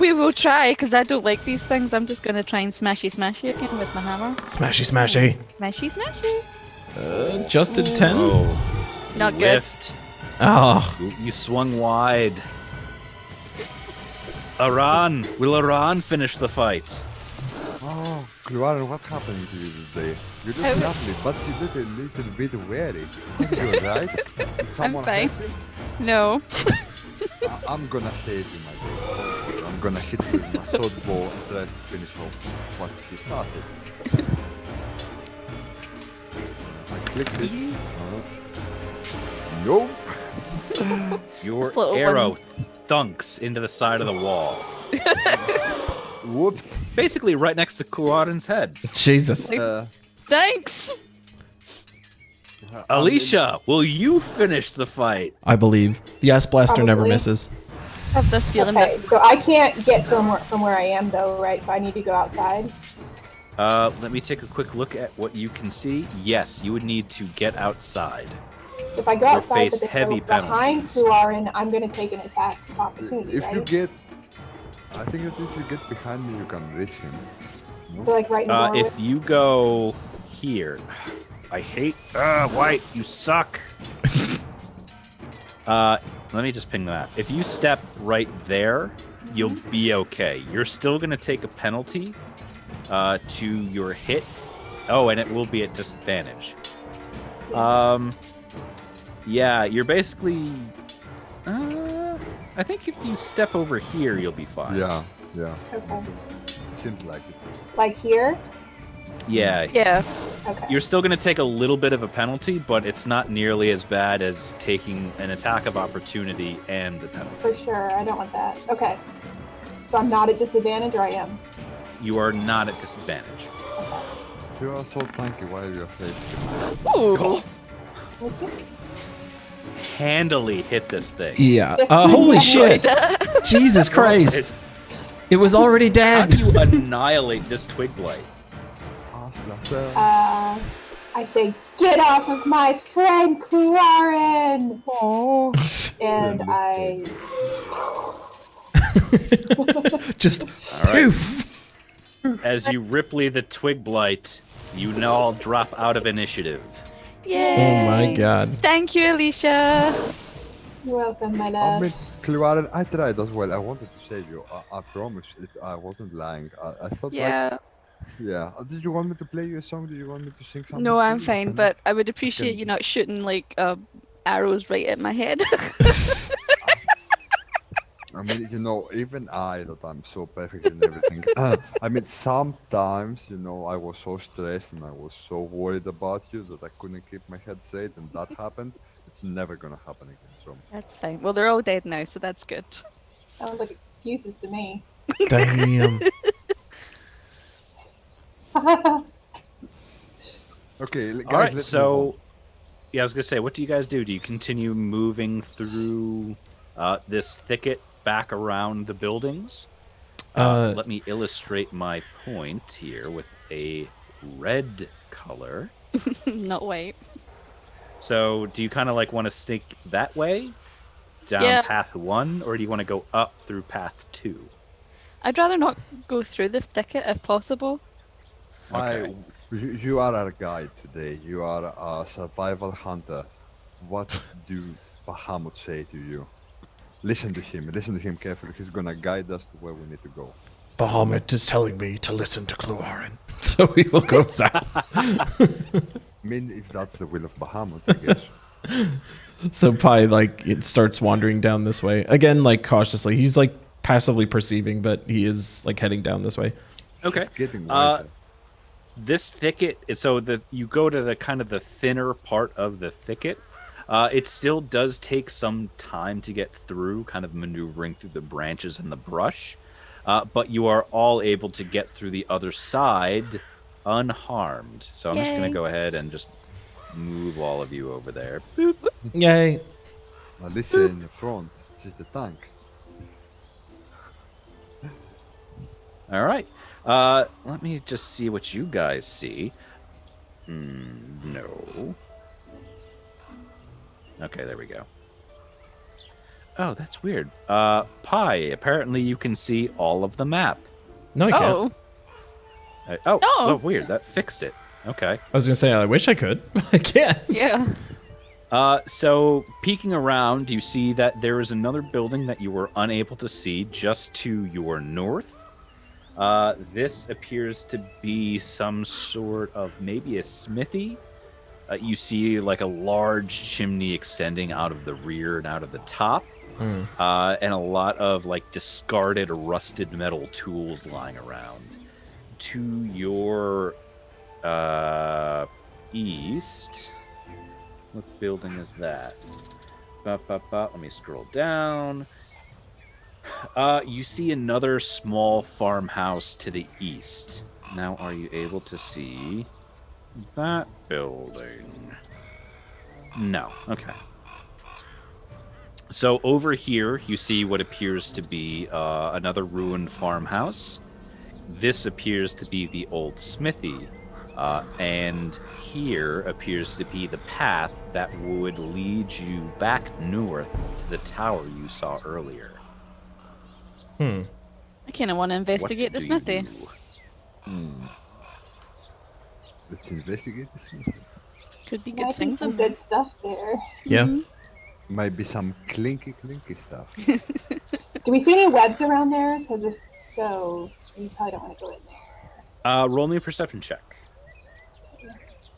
We will try, because I don't like these things. I'm just going to try and smashy again with my hammer. Smashy, smashy. Smashy. Adjusted 10. Oh, Not good. whiffed. Oh, You swung wide. Will Aran finish the fight? Oh, Cluarin, what's happening to you today? You look lovely, but you look a little bit weary. Are you alright? Did someone fine. hurt you? No. I'm gonna save you, my dear. I'm gonna hit you with my sword bow and try to finish off what he started. I clicked it. Nope. Your This little arrow one's- thunks into the side of the wall. Whoops. Basically right next to Cluarin's head. Jesus. Thanks. Alicia, will you finish the fight? I believe. The Ice Blaster never Probably. misses. I have this feeling Okay, that so I can't get from where I am though, right? So I need to go outside. Let me take a quick look at what you can see. Yes, you would need to get outside. If I go You'll outside face but then heavy go behind penalties. Kluarin, I'm gonna take an attack opportunity, If you right? get, I think that if you get behind me, you can reach him. So like right in the doorway. If you go here, I hate. White, you suck. Let me just ping that. If you step right there, you'll be okay. You're still gonna take a penalty to your hit. Oh, and it will be at disadvantage. Yeah, you're basically. I think if you step over here, you'll be fine. Yeah. Okay. Seems like it. Like here? Yeah. yeah. Okay. You're still going to take a little bit of a penalty, but it's not nearly as bad as taking an attack of opportunity and a penalty. For sure, I don't want that. Okay. So I'm not at disadvantage, or I am? You are not at disadvantage. Okay. You are so tanky. Why are you afraid? Ooh. Okay. Handily hit this thing. Yeah. Holy shit. Jesus Christ. It was already How dead. do you annihilate this twig blight? Ask Blaster. I say, get off of my friend Kluarin! Oh. And I... Just All right. poof. As you Ripley the twig blight, you all drop out of initiative. Yay. Oh my god. Thank you, Alicia. You're welcome, my I love. mean, Kluarin, I tried as well. I wanted to save you. I promise. I wasn't lying. I thought Yeah. like, yeah. Did you want me to play you a song? Do you want me to sing something? No, to I'm you? fine, but I would appreciate you not shooting like arrows right at my head. I mean, you know, even I, that I'm so perfect and everything. I mean, sometimes, you know, I was so stressed and I was so worried about you that I couldn't keep my head straight, and that happened. It's never gonna happen again. So That's fine. Well, they're all dead now, so that's good. Sounds like excuses to me. Damn. okay, guys. All right, let's so move yeah, I was gonna say, what do you guys do? Do you continue moving through this thicket back around the buildings? Let me illustrate my point here with a red color. Not white. So, do you kind of like want to stick that way, down Yeah. path 1, or do you want to go up through path 2? I'd rather not go through the thicket if possible. Okay. You are our guide today. You are a survival hunter. What do Bahamut say to you? Listen to him. Listen to him carefully. He's gonna guide us to where we need to go. Bahamut is telling me to listen to Cluarin, so we will go south. I mean, if that's the will of Bahamut, I guess. So Pi, like, it starts wandering down this way. Again, like, cautiously. He's, like, passively perceiving, but he is, like, heading down this way. Okay. He's getting wiser. This thicket, so you go to the kind of the thinner part of the thicket. It still does take some time to get through, kind of maneuvering through the branches and the brush. But you are all able to get through the other side unharmed. So I'm just going Yay. to go ahead and just move all of you over there. Boop. Yay. Alicia in the front. She's the tank. All right. Let me just see what you guys see. No. Okay, there we go. Oh, that's weird. Pi, apparently you can see all of the map. No, I can't. Oh, Oh, No. oh, weird. That fixed it. Okay. I was going to say, I wish I could, but I can't. yeah. So peeking around, you see that there is another building that you were unable to see just to your north. This appears to be some sort of maybe a smithy. You see like a large chimney extending out of the rear and out of the top. And a lot of like discarded rusted metal tools lying around. To your east, what building is that? Let me scroll down. You see another small farmhouse to the east. Now, are you able to see that building? No. Okay. So over here, you see what appears to be another ruined farmhouse. This appears to be the old smithy. And here appears to be the path that would lead you back north to the tower you saw earlier. I kind of want to investigate the What do you smithy. do? Let's investigate this one. Could be Might good be things some in there. good stuff there. Yeah. Might be some clinky stuff. Do we see any webs around there? Because if so, you probably don't want to go in there. Roll me a perception check.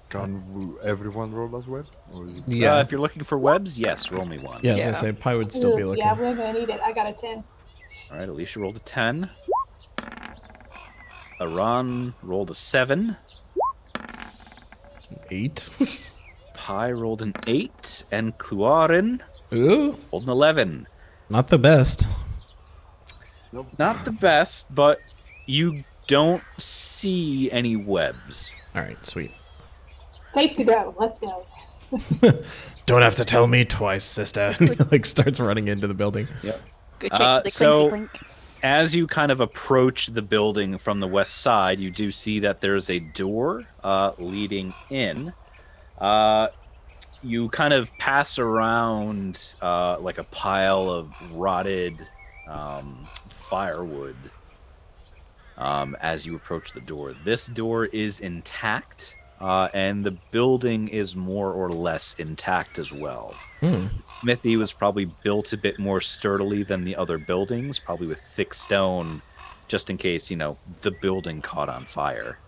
Can everyone roll as well? Or is it... Yeah. If you're looking for webs, yes, roll me one. Yeah, I was Yeah. going to say, Pi would still be Ooh, looking. yeah, we're gonna need it. I got a 10. All right, Alicia rolled a 10. Aran rolled a 7. 8. Pi rolled an 8. And Cluarin Ooh, rolled an 11. not the best. Not the best, but you don't see any webs. All right, sweet. Safe to go. Let's go. Don't have to tell me twice, sister. And he, like, starts running into the building. Go check for the so- clinky clink. As you kind of approach the building from the west side, you do see that there's a door leading in. You kind of pass around like a pile of rotted firewood as you approach the door. This door is intact, and the building is more or less intact as well. Smithy was probably built a bit more sturdily than the other buildings, probably with thick stone, just in case, the building caught on fire.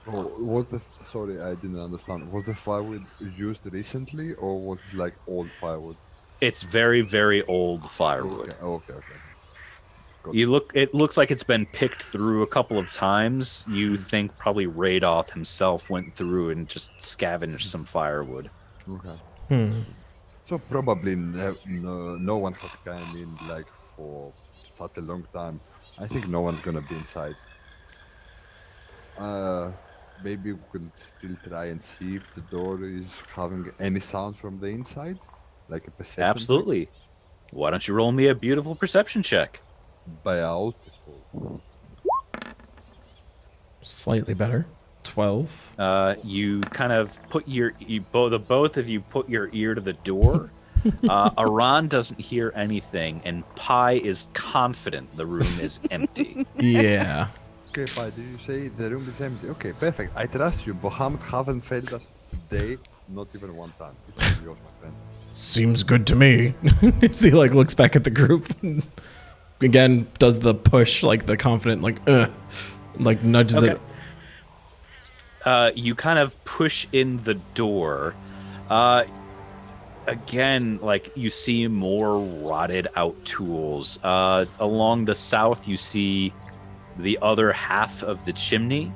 Oh, sorry, I didn't understand. Was the firewood used recently, or was it like old firewood? It's very, very old firewood. Okay. Got It looks like it's been picked through a couple of times. You think probably Radoth himself went through and just scavenged some firewood. Okay. So probably no one has come in like for such a long time. I think no one's gonna be inside. Maybe we could still try and see if the door is having any sound from the inside, like a perception. check. Absolutely. Why don't you roll me a beautiful perception check? By all people. Slightly better. 12. You kind of put both of you put your ear to the door. Aran doesn't hear anything, and Pi is confident the room is empty. Yeah. Okay, Pi, do you say the room is empty? Okay, perfect. I trust you. Bahamut haven't failed us today, not even one time. It's yours, my friend. Seems good to me. So he like looks back at the group. Again, does the push, like the confident, like nudges Okay. it. You kind of push in the door. Again, like you see more rotted out tools. Along the south, you see the other half of the chimney.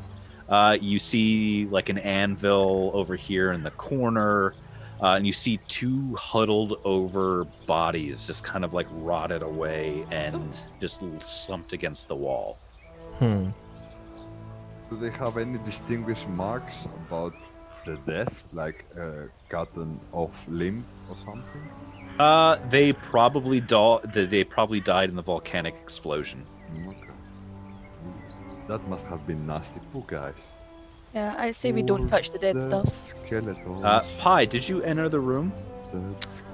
You see like an anvil over here in the corner. And you see 2 huddled over bodies just kind of like rotted away and just slumped against the wall. Hmm. Do they have any distinguished marks about the death, like gotten off limb or something? They probably died in the volcanic explosion. Okay. That must have been nasty. Poor guys. Yeah, I say we don't touch the dead stuff. Skeletons. Pi, did you enter the room?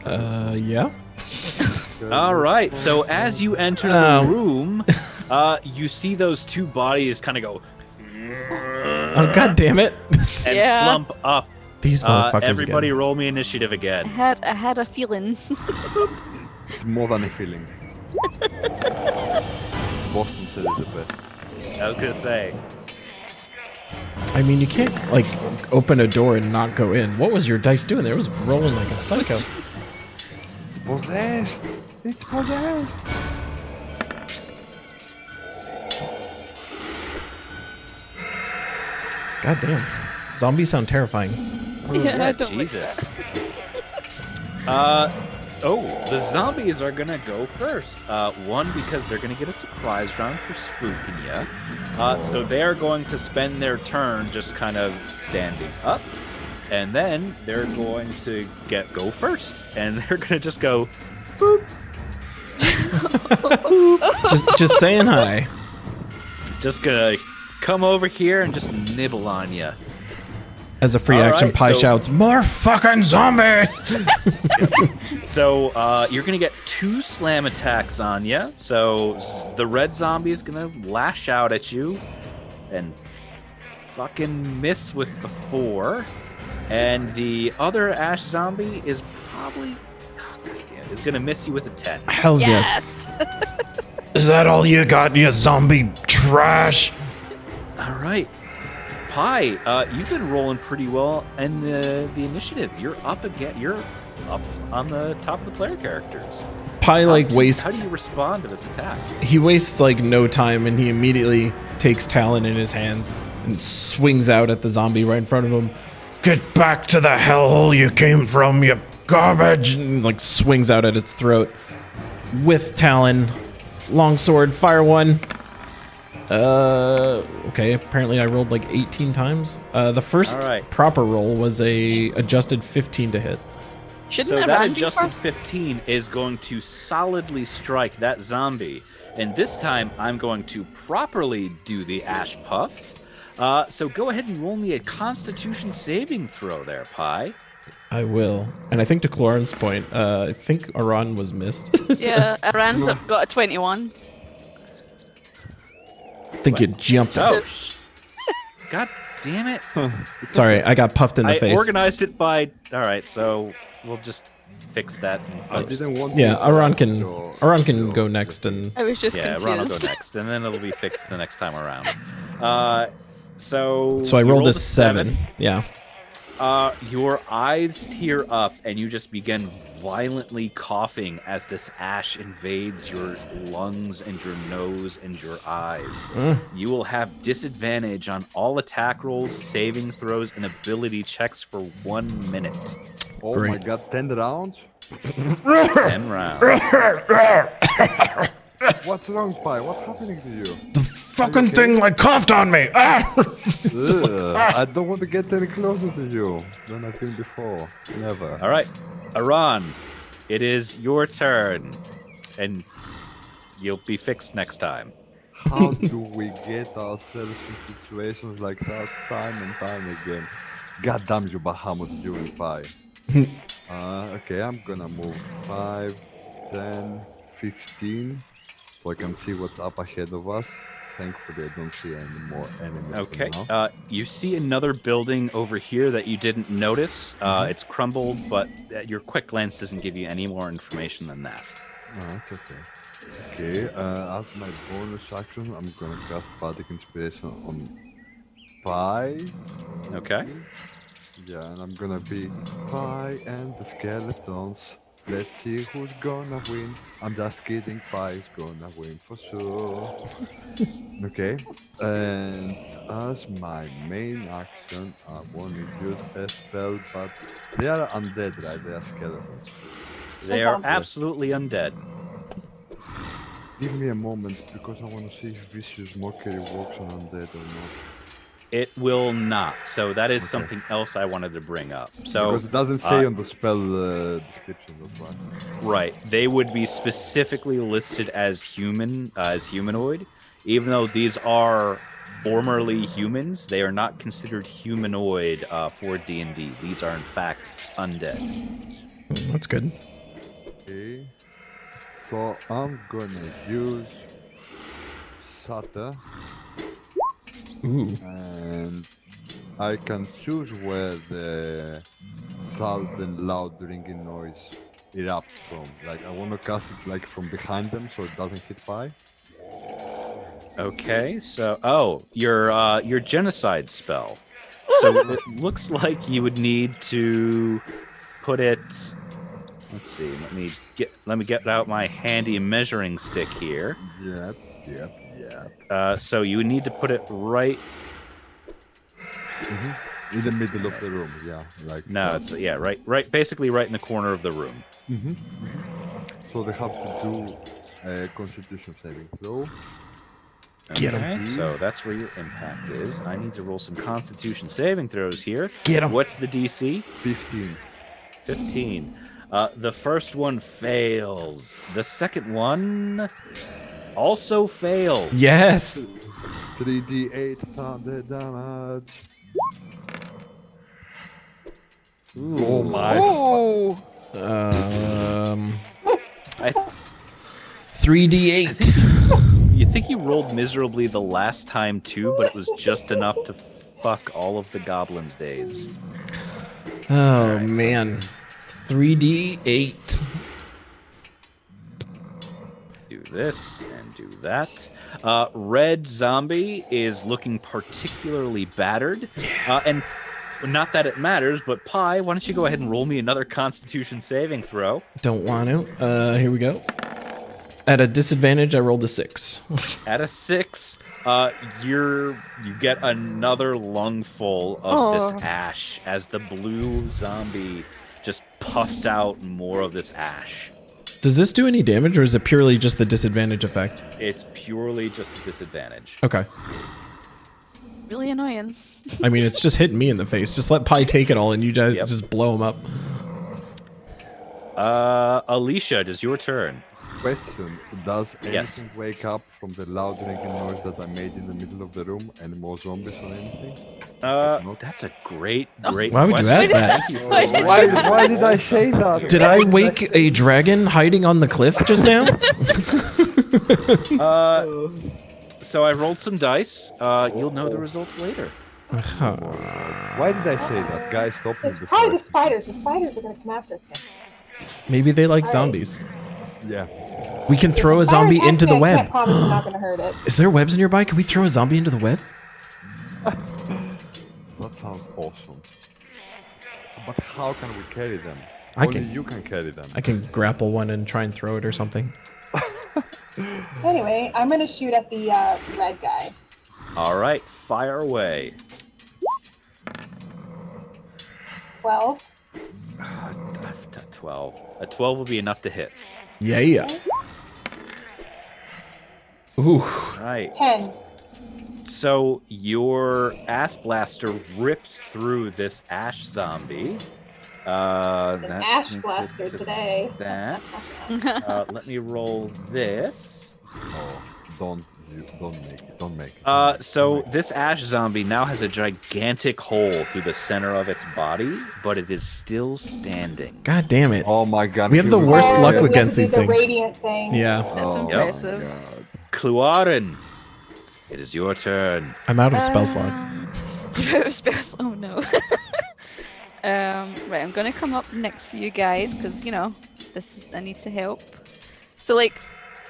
Yeah. All right. So as you enter the room, you see those 2 bodies kind of go Oh, god damn it. and Yeah. slump up. These motherfuckers Everybody again. roll me initiative I again. had a feeling. It's more than a feeling. Boston said it the best. I was gonna say. I mean, you can't, like, open a door and not go in. What was your dice doing there? It was rolling like a psycho. It's possessed! It's possessed! God damn. Zombies sound terrifying. Yeah, I don't like Jesus. The zombies are gonna go first. One, because they're gonna get a surprise round for spooking ya. So they're going to spend their turn just kind of standing up, and then they're going to go first, and they're gonna just go. Boop. Just saying hi. Just gonna come over here and just nibble on you. As a free All action, right, Pi so- shouts, "More fucking zombies!" So you're gonna get 2 slam attacks on you. So the red zombie is gonna lash out at you and fucking miss with the 4, and the other ash zombie is probably is gonna miss you with a 10. Hells yes. Yes. Is that all you got, you zombie trash? All right, Pi, you've been rolling pretty well in the initiative. You're up again. You're up on the top of the player characters. Pi like How do wastes. you respond to this attack? He wastes like no time, and he immediately takes Talon in his hands and swings out at the zombie right in front of him. Get back to the hellhole you came from, you garbage! And like swings out at its throat with Talon. Longsword, fire 1. Okay, apparently I rolled like 18 times. The first All right. proper roll was a adjusted 15 to hit. Shouldn't So it that run adjusted first? 15 is going to solidly strike that zombie. And this time I'm going to properly do the ash puff. So go ahead and roll me a constitution saving throw there, Pi. I will. And I think to Cloran's point, I think Aran was missed. Yeah, Aran's got a 21. I think it jumped up. Oh, God damn it. Sorry, I got puffed in the I face. organized it by... All right, so we'll just fix that in I post. didn't want Yeah, to Aran can your- go next, and I was just Yeah, confused. Ron will go next, and then it'll be fixed the next time around. So so I you rolled a seven. 7. Yeah. Your eyes tear up, and you just begin violently coughing as this ash invades your lungs and your nose and your eyes. You will have disadvantage on all attack rolls, saving throws, and ability checks for 1 minute. Oh my Great. god, 10 rounds? 10 rounds. What's wrong, Pi? What's happening to you? The fucking thing like coughed on me. It's just like, Ugh, I don't want to get any closer to you than I've been before. Never. All right, Aran, it is your turn, and you'll be fixed next time. How do we get ourselves in situations like that time and time again? God damn you, Bahamut, you and Pi. Okay, I'm gonna move 5, 10, 15, so I can see what's up ahead of us. Thankfully, I don't see any more enemies Okay. for now. You see another building over here that you didn't notice. It's crumbled, but your quick glance doesn't give you any more information than that. No, it's okay. Okay, as my bonus action, I'm gonna cast Bardic Inspiration on Pi. Okay. Yeah, and I'm gonna be Pi and the skeletons. Let's see who's gonna win. I'm just kidding, Pi is gonna win for sure. Okay, and as my main action, I want to use a spell, but they are undead, right? They are skeletons. They are absolutely undead. Give me a moment because I want to see if Vicious Mockery works on undead or not. It will not. So that is something else I wanted to bring up. So Because it doesn't say on the spell description, that's why. right, they would be specifically listed as human, as humanoid, even though these are formerly humans. They are not considered humanoid for D&D. These are in fact undead. That's good. Okay. So I'm gonna use Sata, Ooh. and I can choose where the sudden loud ringing noise erupts from. Like I want to cast it like from behind them so it doesn't hit Pi. Okay, so your genocide spell. So it looks like you would need to put it. Let's see. Let me get out my handy measuring stick here. Yep. So you would need to put it right. In the middle of the room, yeah. Like No, it's right, basically right in the corner of the room. So they have to do a Constitution saving throw. Get 'em. Okay, so that's where your impact is. I need to roll some Constitution saving throws here. Get 'em. What's the DC? 15. 15. The first one fails. The second one also fails. Yes. 3d8 thunder damage. Oh my. Oh! 3d8. You think you rolled miserably the last time too, but it was just enough to fuck all of the goblins' days. Oh man. 3d8. Do this and do that. Red Zombie is looking particularly battered. And not that it matters, but Pi, why don't you go ahead and roll me another Constitution saving throw? Don't want to. Here we go. At a disadvantage, I rolled a 6. At a 6, you get another lungful of this ash as the blue zombie just puffs out more of this ash. Does this do any damage, or is it purely just the disadvantage effect? It's purely just a disadvantage. Okay. Really annoying. I mean, it's just hitting me in the face. Just let Pi take it all, and you guys Yep. just blow him up. Alicia, it is your turn. Question: does anything Yes. wake up from the loud ringing noise that I made in the middle of the room? Any more zombies or anything? That's a great question. Why would you ask that? Thank you for Why did I say that? Did I wake a dragon hiding on the cliff just now? So I rolled some dice. You'll know the results later. Why did I say that? Guys, stop me It's before probably I the spiders. The spiders are gonna come after us now. Maybe they like zombies. Yeah. We can throw a Spiders zombie into the actually, I web. can't promise I'm not gonna hurt it. Is there webs nearby? Can we throw a zombie into the web? That sounds awesome. But how can we carry them? I Only can- you can carry them. I can grapple one and try and throw it or something. Anyway, I'm gonna shoot at the red guy. All right, fire away. 12. 12. A 12 will be enough to hit. Yeah. Ooh. Right. 10. So your ass blaster rips through this ash zombie. An That ash makes blaster it to today. That. Let me roll this. Oh, don't You don't make it. So this ash zombie now has a gigantic hole through the center of its body, but it is still standing. God damn it. Oh my god. We have the worst luck we have against to do these the things. radiant thing. Yeah. That's Oh, impressive. God. Kluaren, it is your turn. I'm out of spell slots. Spells. Oh no. Right, I'm gonna come up next to you guys because you know I need to help. So like,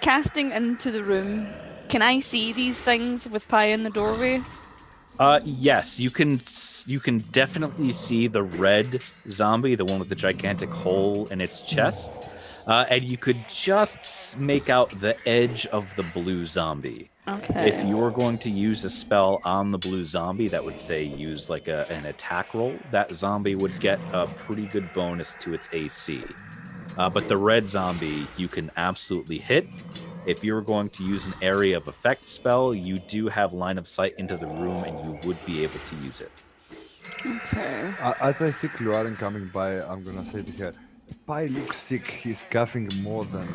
casting into the room. Can I see these things with Pi in the doorway? Yes, you can definitely see the red zombie, the one with the gigantic hole in its chest, and you could just make out the edge of the blue zombie. Okay. If you were going to use a spell on the blue zombie that would say use like an attack roll, that zombie would get a pretty good bonus to its AC. But the red zombie you can absolutely hit. If you were going to use an area of effect spell, you do have line of sight into the room and you would be able to use it. Okay. As I see Kluaren coming by, I'm gonna say to her, Pi looks sick. He's coughing more than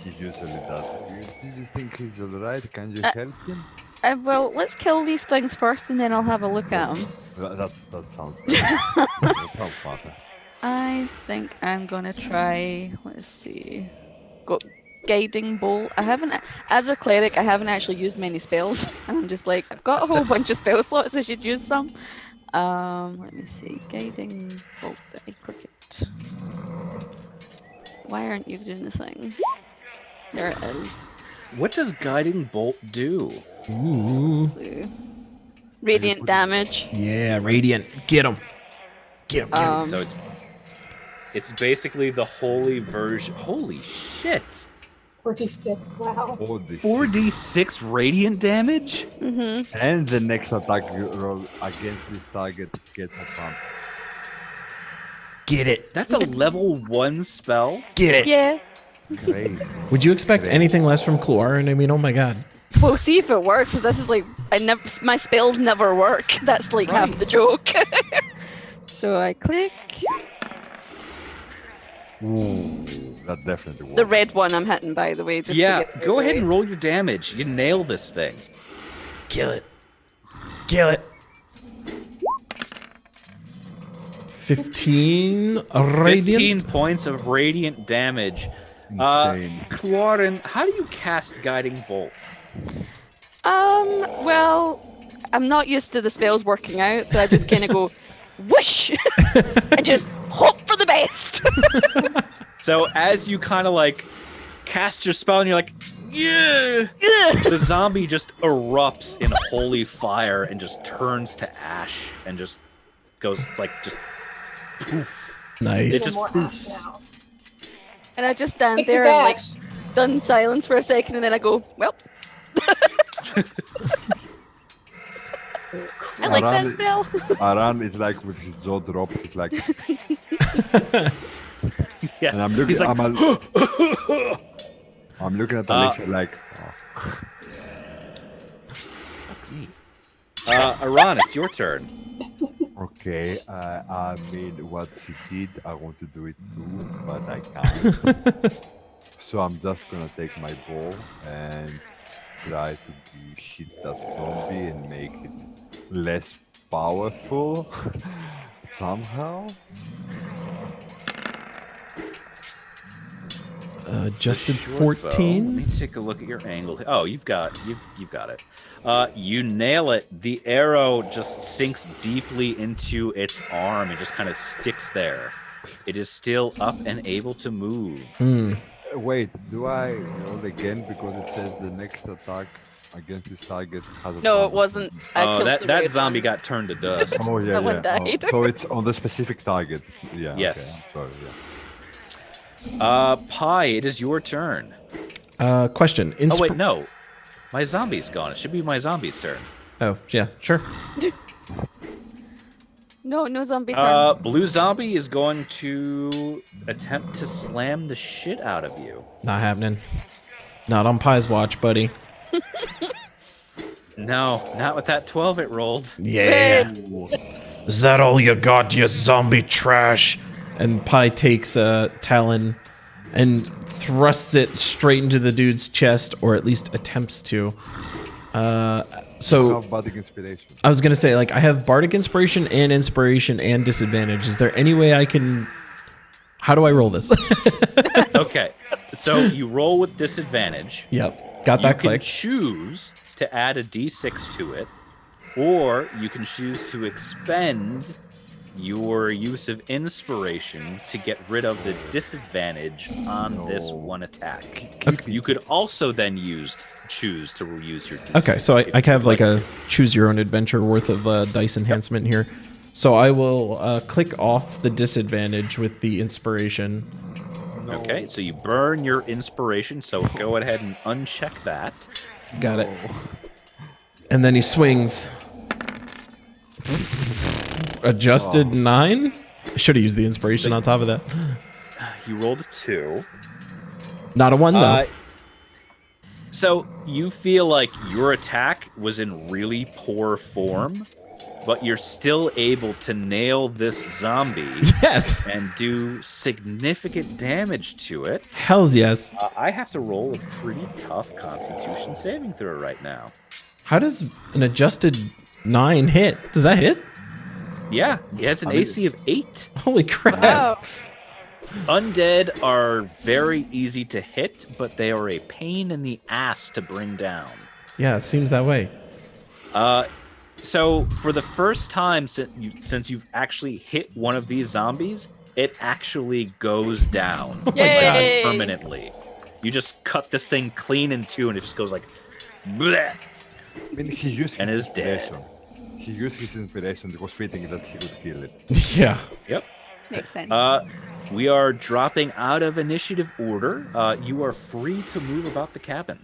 he usually does. Do you think he's alright? Can you help him? Well, let's kill these things first and then I'll have a look at them. That sounds good. That sounds smarter. I think I'm gonna try, let's see, guiding bolt. I haven't, as a cleric, I haven't actually used many spells, and I'm just like, I've got a whole bunch of spell slots. I should use some. Let me see, guiding bolt. I click it. Why aren't you doing the thing? There it is. What does guiding bolt do? Ooh. Let's see. Radiant damage. Yeah, radiant. Get him. Get him. Get him. So it's basically the holy version. Holy shit! 46, wow. 4d6 radiant damage? Mm-hmm. And the next attack you roll against this target gets a bump. Get it. That's a level 1 spell? Get it. Yeah. Great. Would you expect anything less from Kluaren? I mean, oh my god. We'll see if it works. So this is like, my spells never work. That's like half the Christ. joke. So I click. Ooh, that definitely works. The red one I'm hitting, by the way. Just Yeah, to get go ahead and roll your damage. You nail this thing. Kill it. Kill it. 15 radiant. 15 points of radiant damage. Insane. Kluaren, how do you cast Guiding Bolt? Well, I'm not used to the spells working out, so I just kind of go whoosh and just hope for the best. So as you kind of like cast your spell and you're like, yeah, the zombie just erupts in holy fire and just turns to ash and just goes like just poof. Nice. It just More poofs. ash now. And I just stand Take the there and like dash. stunned silence for a second, and then I go, well. I like that spell. Aran is like with his jaw dropped. He's like, Yeah. and I'm looking. He's like, I'm looking at Alexa like, Aran, it's your turn. okay. I mean, what she did, I want to do it too, but I can't. So I'm just gonna take my bow and try to hit that zombie and make it less powerful somehow. Adjusted Short bow. Let 14. me take a look at your angle. Oh, you've got it. You nail it. The arrow just sinks deeply into its arm and just kind of sticks there. It is still up and able to move. Wait, do I roll again because it says the next attack against this target has a No, it bonus? wasn't. I Oh, killed that the red zombie one. got turned to dust. Oh yeah, That one yeah. died. Oh, so it's on the specific target. Yeah. Yes. Okay. Sorry, yeah. Pi, it is your turn. Question. Oh wait, no. My zombie's gone. It should be my zombie's turn. Oh, yeah, sure. No zombie turn. Blue zombie is going to attempt to slam the shit out of you. Not happening. Not on Pi's watch, buddy. No, not with that 12 it rolled. Yeah. Is that all you got, you zombie trash? And Pi takes a talon and thrusts it straight into the dude's chest, or at least attempts to. So Have bardic inspiration. I was gonna say, like, I have bardic inspiration and disadvantage. Is there any way I can? How do I roll this? Okay, so you roll with disadvantage. Yep, got that You can click. choose to add a d6 to it, or you can choose to expend your use of inspiration to get rid of the disadvantage on this one attack. You could also then choose to use your d6. Okay, so I if can have you'd like a to. choose your own adventure worth of dice enhancement here. So I will click off the disadvantage with the inspiration. Okay, so you burn your inspiration, so go ahead and uncheck that. Got it. And then he swings. Adjusted 9? Should have used the inspiration on top of that. You rolled a 2. Not a 1 though. So you feel like your attack was in really poor form, but you're still able to nail this zombie Yes. and do significant damage to it. Hells yes. I have to roll a pretty tough Constitution saving throw right now. How does an adjusted 9 hit? Does that hit? Yeah, it has an AC of 8. Holy crap. Wow. Undead are very easy to hit, but they are a pain in the ass to bring down. Yeah, it seems that way. So for the first time since you've actually hit one of these zombies, it actually goes down Yay! permanently. You just cut this thing clean in two, and it just goes like, bleh. I mean, he used And his is dead. inspiration. He used his inspiration because fitting that he could kill it. Yeah. Yep. Makes sense. We are dropping out of initiative order. You are free to move about the cabin.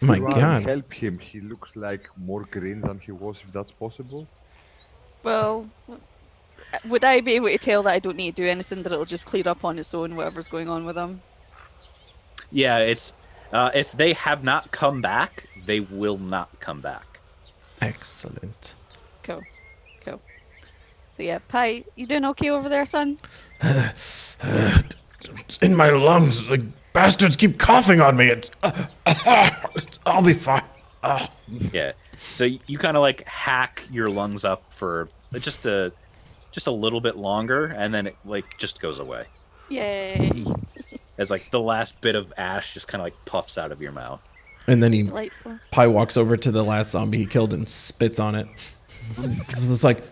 My Try and god. help him. He looks like more green than he was, if that's possible. Well, would I be able to tell that I don't need to do anything, that it'll just clear up on its own, whatever's going on with them? Yeah, it's if they have not come back, they will not come back. Excellent. Cool. Cool. So yeah, Pi, you doing okay over there, son? It's in my lungs. The bastards keep coughing on me. I'll be fine. Yeah. So you kind of like hack your lungs up for just a little bit longer, and then it like just goes away. Yay. As like the last bit of ash just kind of like puffs out of your mouth. And then Delightful. Pi walks over to the last zombie he killed and spits on it. It's like,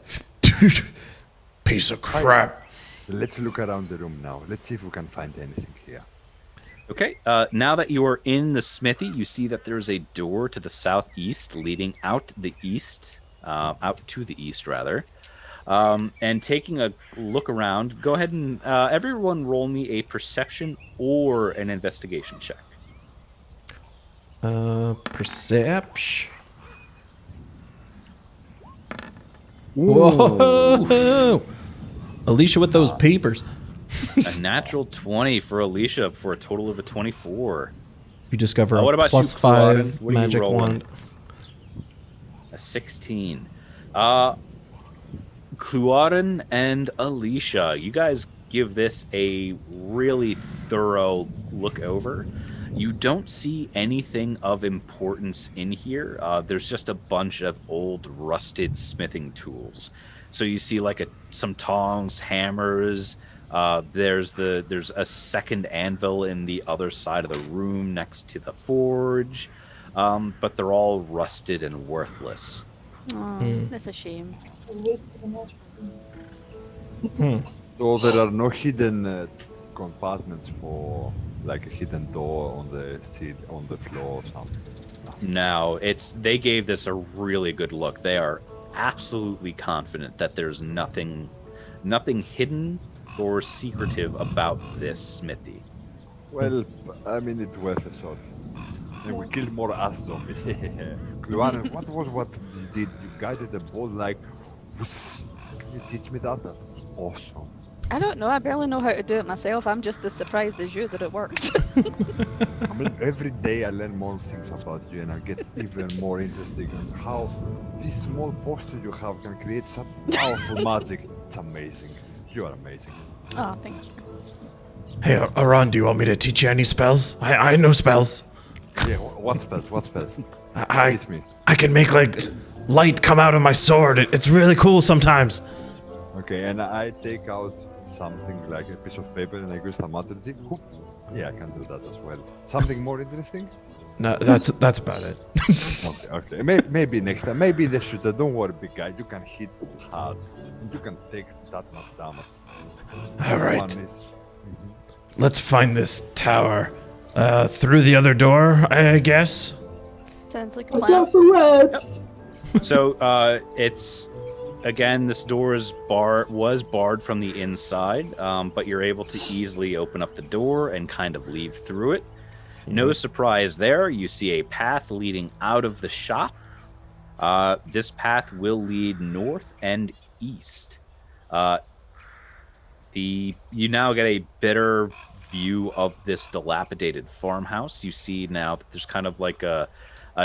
Piece of crap. Let's look around the room now. Let's see if we can find anything here. Okay. Now that you are in the smithy, you see that there's a door to the southeast leading out to the east, rather. And taking a look around, go ahead and everyone roll me a perception or an investigation check. perception. Whoa! Alicia with those peepers. A natural 20 for Alicia for a total of a 24. You discover what a about plus you, 5 Claude? What are you magic rolling? wand. A 16. Cluaden and Alicia, you guys give this a really thorough look over. You don't see anything of importance in here. There's just a bunch of old rusted smithing tools. So you see like some tongs, hammers. There's a second anvil in the other side of the room next to the forge. But they're all rusted and worthless. Oh, that's a shame. So there are no hidden compartments for like a hidden door on the seat on the floor or something. No, they gave this a really good look. They are absolutely confident that there's nothing hidden or secretive about this smithy. Well, I mean, it's worth a shot. And we killed more ass zombies. Cluaden, what you did? You guided the ball like, whoosh. Can you teach me that? That was awesome. I don't know. I barely know how to do it myself. I'm just as surprised as you that it worked. I mean, every day I learn more things about you, and I get even more interested in how this small poster you have can create such powerful magic. It's amazing. You are amazing. Oh, thank you. Hey, Aran, do you want me to teach you any spells? I know spells. Yeah, what spells? What spells? I Hit me. I can make like light come out of my sword. It's really cool sometimes. Okay, and I take out something like a piece of paper and I use some strategy. Yeah, I can do that as well. Something more interesting? No, that's about it. Okay. Maybe next time. Maybe the shooter. Don't worry, big guy. You can hit hard. And you can take that much damage. All right. One is- Let's find this tower. Through the other door, I guess. Sounds like a Watch out plan. for webs. So it's again, this door was barred from the inside, but you're able to easily open up the door and kind of leave through it. No surprise there. You see a path leading out of the shop. This path will lead north and east. You now get a better view of this dilapidated farmhouse. You see now that there's kind of like a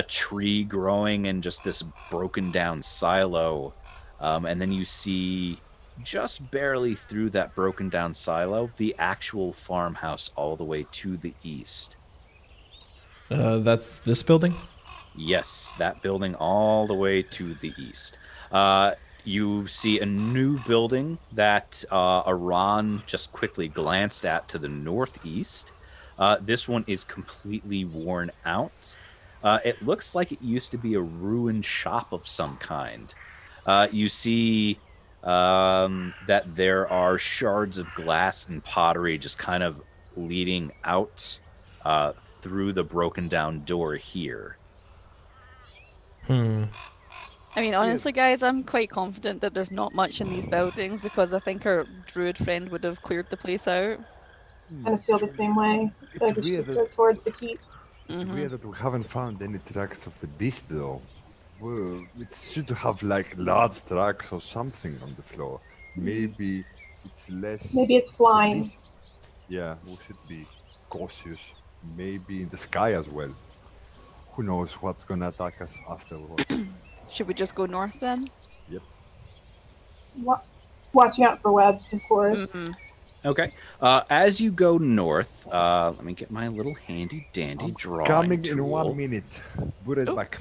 tree growing in just this broken down silo. And then you see just barely through that broken down silo, the actual farmhouse all the way to the east. That's this building? Yes, that building all the way to the east. You see a new building that Iran just quickly glanced at to the northeast. This one is completely worn out. It looks like it used to be a ruined shop of some kind. You see that there are shards of glass and pottery just kind of leading out through the broken down door here. I mean, honestly, guys, I'm quite confident that there's not much in these buildings because I think our druid friend would have cleared the place out. Kind of feel the same way. I feel like we weird should go towards the keep. It's weird that we haven't found any tracks of the beast, though. Well, it should have like large tracks or something on the floor. Maybe it's less. Maybe it's flying. Yeah, we should be cautious. Maybe in the sky as well. Who knows what's gonna attack us afterwards? Should we just go north then? Yep. Watching out for webs, of course. Okay. As you go north, let me get my little handy dandy drawing Coming tool. in 1 minute. Put it back.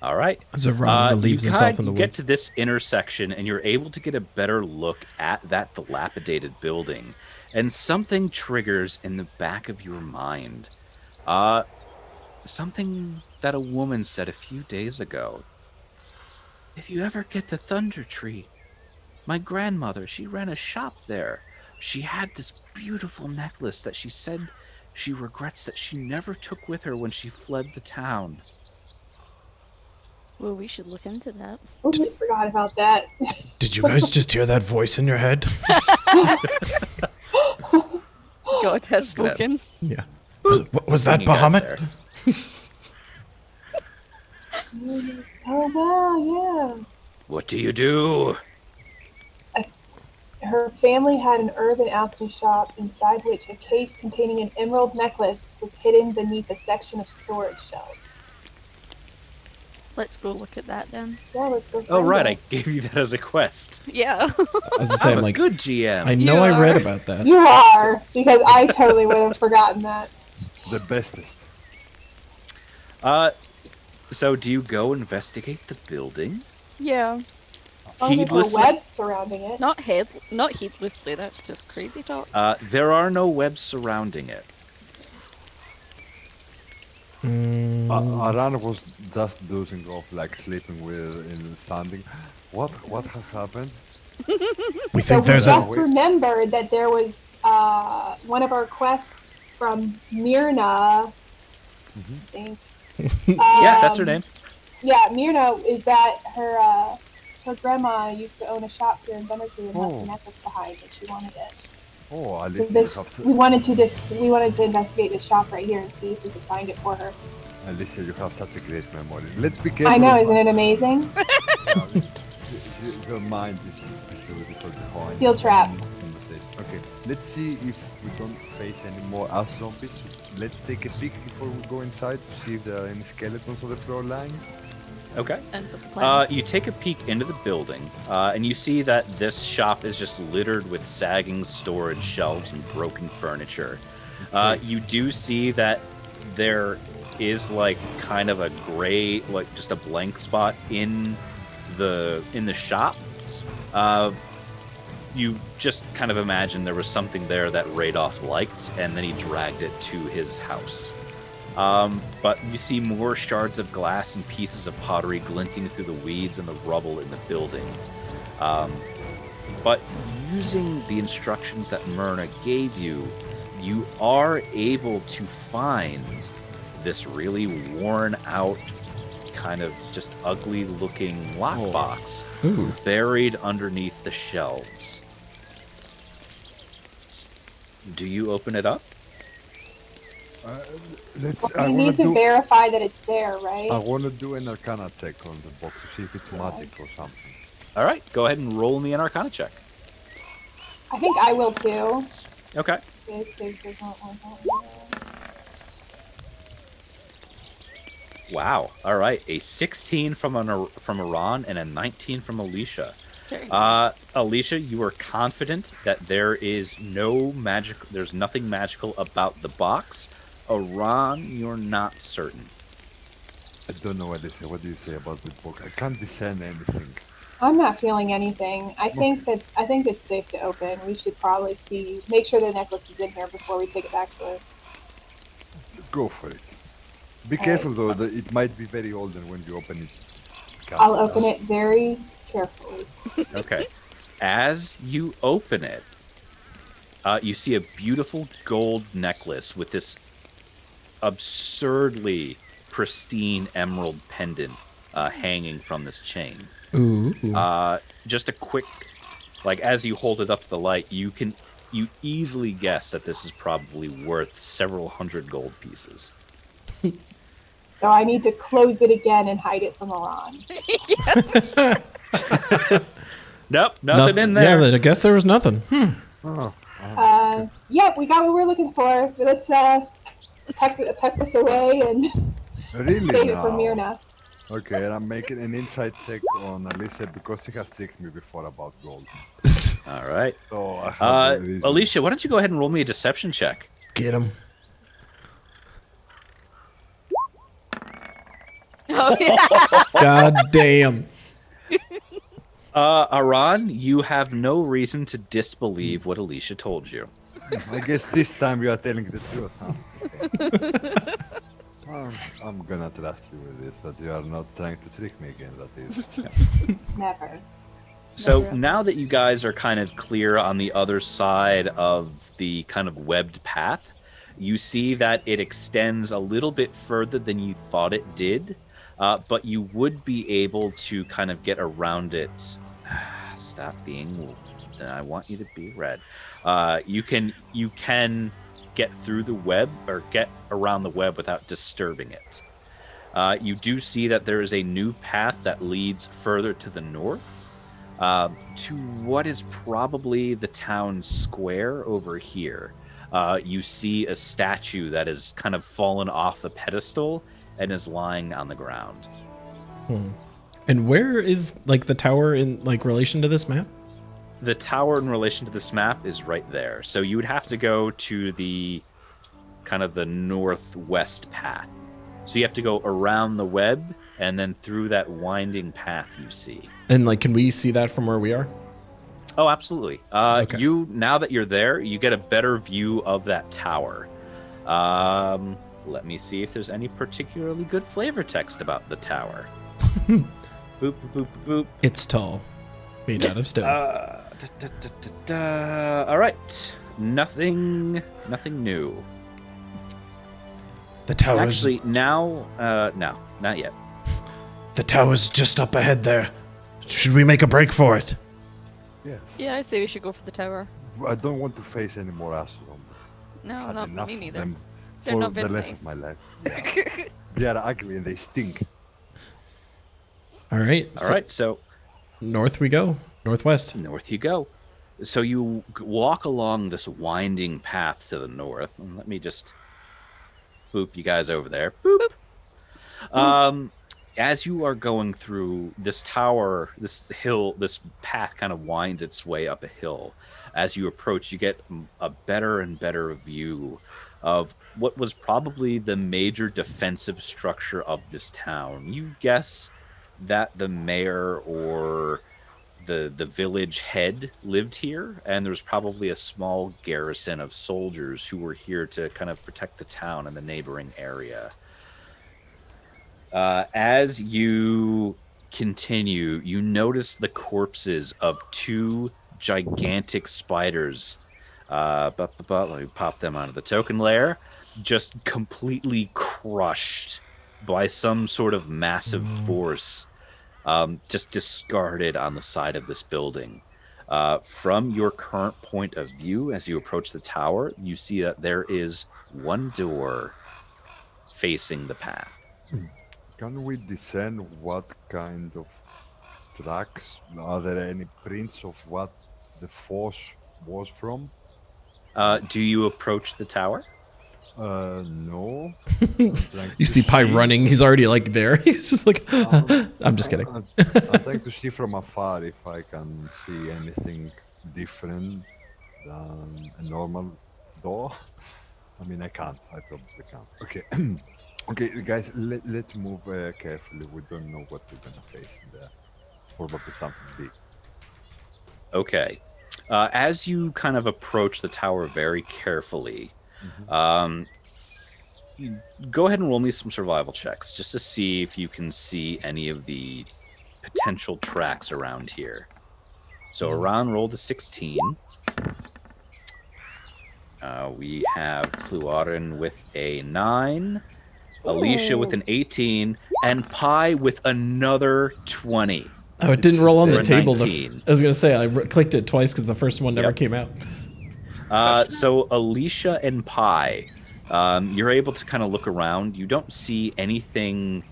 All right. As Iran relieves himself in the you get woods. to this intersection, and you're able to get a better look at that dilapidated building, and something triggers in the back of your mind. Something that a woman said a few days ago. If you ever get to Thunder Tree, my grandmother, she ran a shop there. She had this beautiful necklace that she said she regrets that she never took with her when she fled the town. Well, we should look into that. Oh, I forgot about that. Did you guys just hear that voice in your head? God has spoken. Yeah. Was that You guys Bahamut? there. Oh, wow, yeah. What do you do? Her family had an urban alchemy shop inside which a case containing an emerald necklace was hidden beneath a section of storage shelves. Let's go look at that then. Yeah, let's go. Oh, find right. it. I gave you that as a quest. Yeah. As I say, I'm I'm a like, good GM. I know You I read are. about that. You are, because I totally would have forgotten that. The bestest. So do you go investigate the building? Yeah. Oh, there's a Heedlessly? web surrounding it. Not heedlessly. That's just crazy talk. There are no webs surrounding it. Aran was just dozing off, like sleeping in standing. What has happened? We So think we there's just a. remembered that there was one of our quests from Myrna. I think. Yeah, that's her name. Yeah, Myrna is that her grandma used to own a shop here in Dunnertree and left Oh. a necklace behind, and she wanted it. Oh, at So least this, we wanted to investigate the shop right here and see if we could find it for her. Alicia, you have such a great memory. Let's be careful. I know, of- isn't it amazing? Your mind is beautiful behind. Steel trap. Okay, let's see if we don't face any more ass zombies. Let's take a peek before we go inside to see if there are any skeletons on the floor lying. Okay. Ends up the plan. You take a peek into the building, and you see that this shop is just littered with sagging storage shelves and broken furniture. You do see that there is like kind of a gray, like just a blank spot in the shop. You just kind of imagine there was something there that Radolf liked, and then he dragged it to his house. But you see more shards of glass and pieces of pottery glinting through the weeds and the rubble in the building. But using the instructions that Myrna gave you, you are able to find this really worn out, kind of just ugly looking lockbox buried underneath the shelves. Do you open it up? We need to verify that it's there, right? I want to do an Arcana check on the box to see if it's magic or something. All right, go ahead and roll me an Arcana check. I think I will too. Okay. Wow. All right, a 16 from Iran and a 19 from Alicia. Alicia, you are confident that there is there's nothing magical about the box. Iran, you're not certain. I don't know what they say. What do you say about the book? I can't discern anything. I'm not feeling anything. I think it's safe to open. We should probably make sure the necklace is in here before we take it back to it. Go for it. Be careful though, it might be very old, and when you open it, I'll open it very carefully. Okay. As you open it, you see a beautiful gold necklace with this absurdly pristine emerald pendant hanging from this chain. Ooh. Just a quick, like as you hold it up to the light, you easily guess that this is probably worth several hundred gold pieces. So I need to close it again and hide it from Iran. Nope, nothing in there. Yeah, I guess there was nothing. Yeah, we got what we're looking for. Let's tuck this away and Really save it now? for Myrna. Okay, and I'm making an insight check on Alicia because she has tricked me before about gold. All right. So I have a reason. Alicia, why don't you go ahead and roll me a deception check? Get him. Oh, yeah. God damn. Aran, you have no reason to disbelieve what Alicia told you. I guess this time you are telling the truth, huh? I'm gonna trust you with this, that you are not trying to trick me again, that is. Never. So now that you guys are kind of clear on the other side of the kind of webbed path, you see that it extends a little bit further than you thought it did, but you would be able to kind of get around it. Stop being... I want you to be red. You can get through the web or get around the web without disturbing it. You do see that there is a new path that leads further to the north, to what is probably the town square over here. You see a statue that has kind of fallen off the pedestal and is lying on the ground. And where is like the tower in like relation to this map? The tower in relation to this map is right there. So you would have to go to the kind of the northwest path. So you have to go around the web and then through that winding path you see. And like, can we see that from where we are? Oh, absolutely. Okay. Now that you're there, you get a better view of that tower. Let me see if there's any particularly good flavor text about the tower. Boop, boop, boop, boop. It's tall, made out of stone. All right. Nothing new. The tower Actually, no, not yet. The tower's just up ahead there. Should we make a break for it? Yes. Yeah, I say we should go for the tower. I don't want to face any more ass zombies. No, Had not enough me of neither. them They're for not the very rest nice. of my life. Yeah. They are ugly and they stink. All right. All right, so North we go. Northwest. north you go. So you walk along this winding path to the north. And let me just boop you guys over there. Boop. As you are going through this tower, this hill, this path kind of winds its way up a hill. As you approach, you get a better and better view of what was probably the major defensive structure of this town. You guess that the mayor or the village head lived here, and there was probably a small garrison of soldiers who were here to kind of protect the town and the neighboring area. As you continue, you notice the corpses of 2 gigantic spiders. Let me pop them onto the token layer. Just completely crushed by some sort of massive force. Just discarded on the side of this building. From your current point of view, as you approach the tower, you see that there is one door facing the path. Can we discern what kind of tracks? Are there any prints of what the force was from? Do you approach the tower? No. You see Pi running. He's already like there. He's just like, I'm just kidding. I'd like to see from afar if I can see anything different than a normal door. I mean, I can't. I probably can't. Okay. Okay, guys, let's move carefully. We don't know what we're gonna face in there. Probably something big. Okay. As you kind of approach the tower very carefully, you go ahead and roll me some survival checks just to see if you can see any of the potential tracks around here. So Aran rolled a 16. We have Cluarin with a 9, Alicia with an 18, and Pi with another 20. Oh, it didn't roll on the Or table. 19. I was going to say, I clicked it twice because the first one never Yep. came out. So Alicia and Pi, you're able to kind of look around. You don't see anything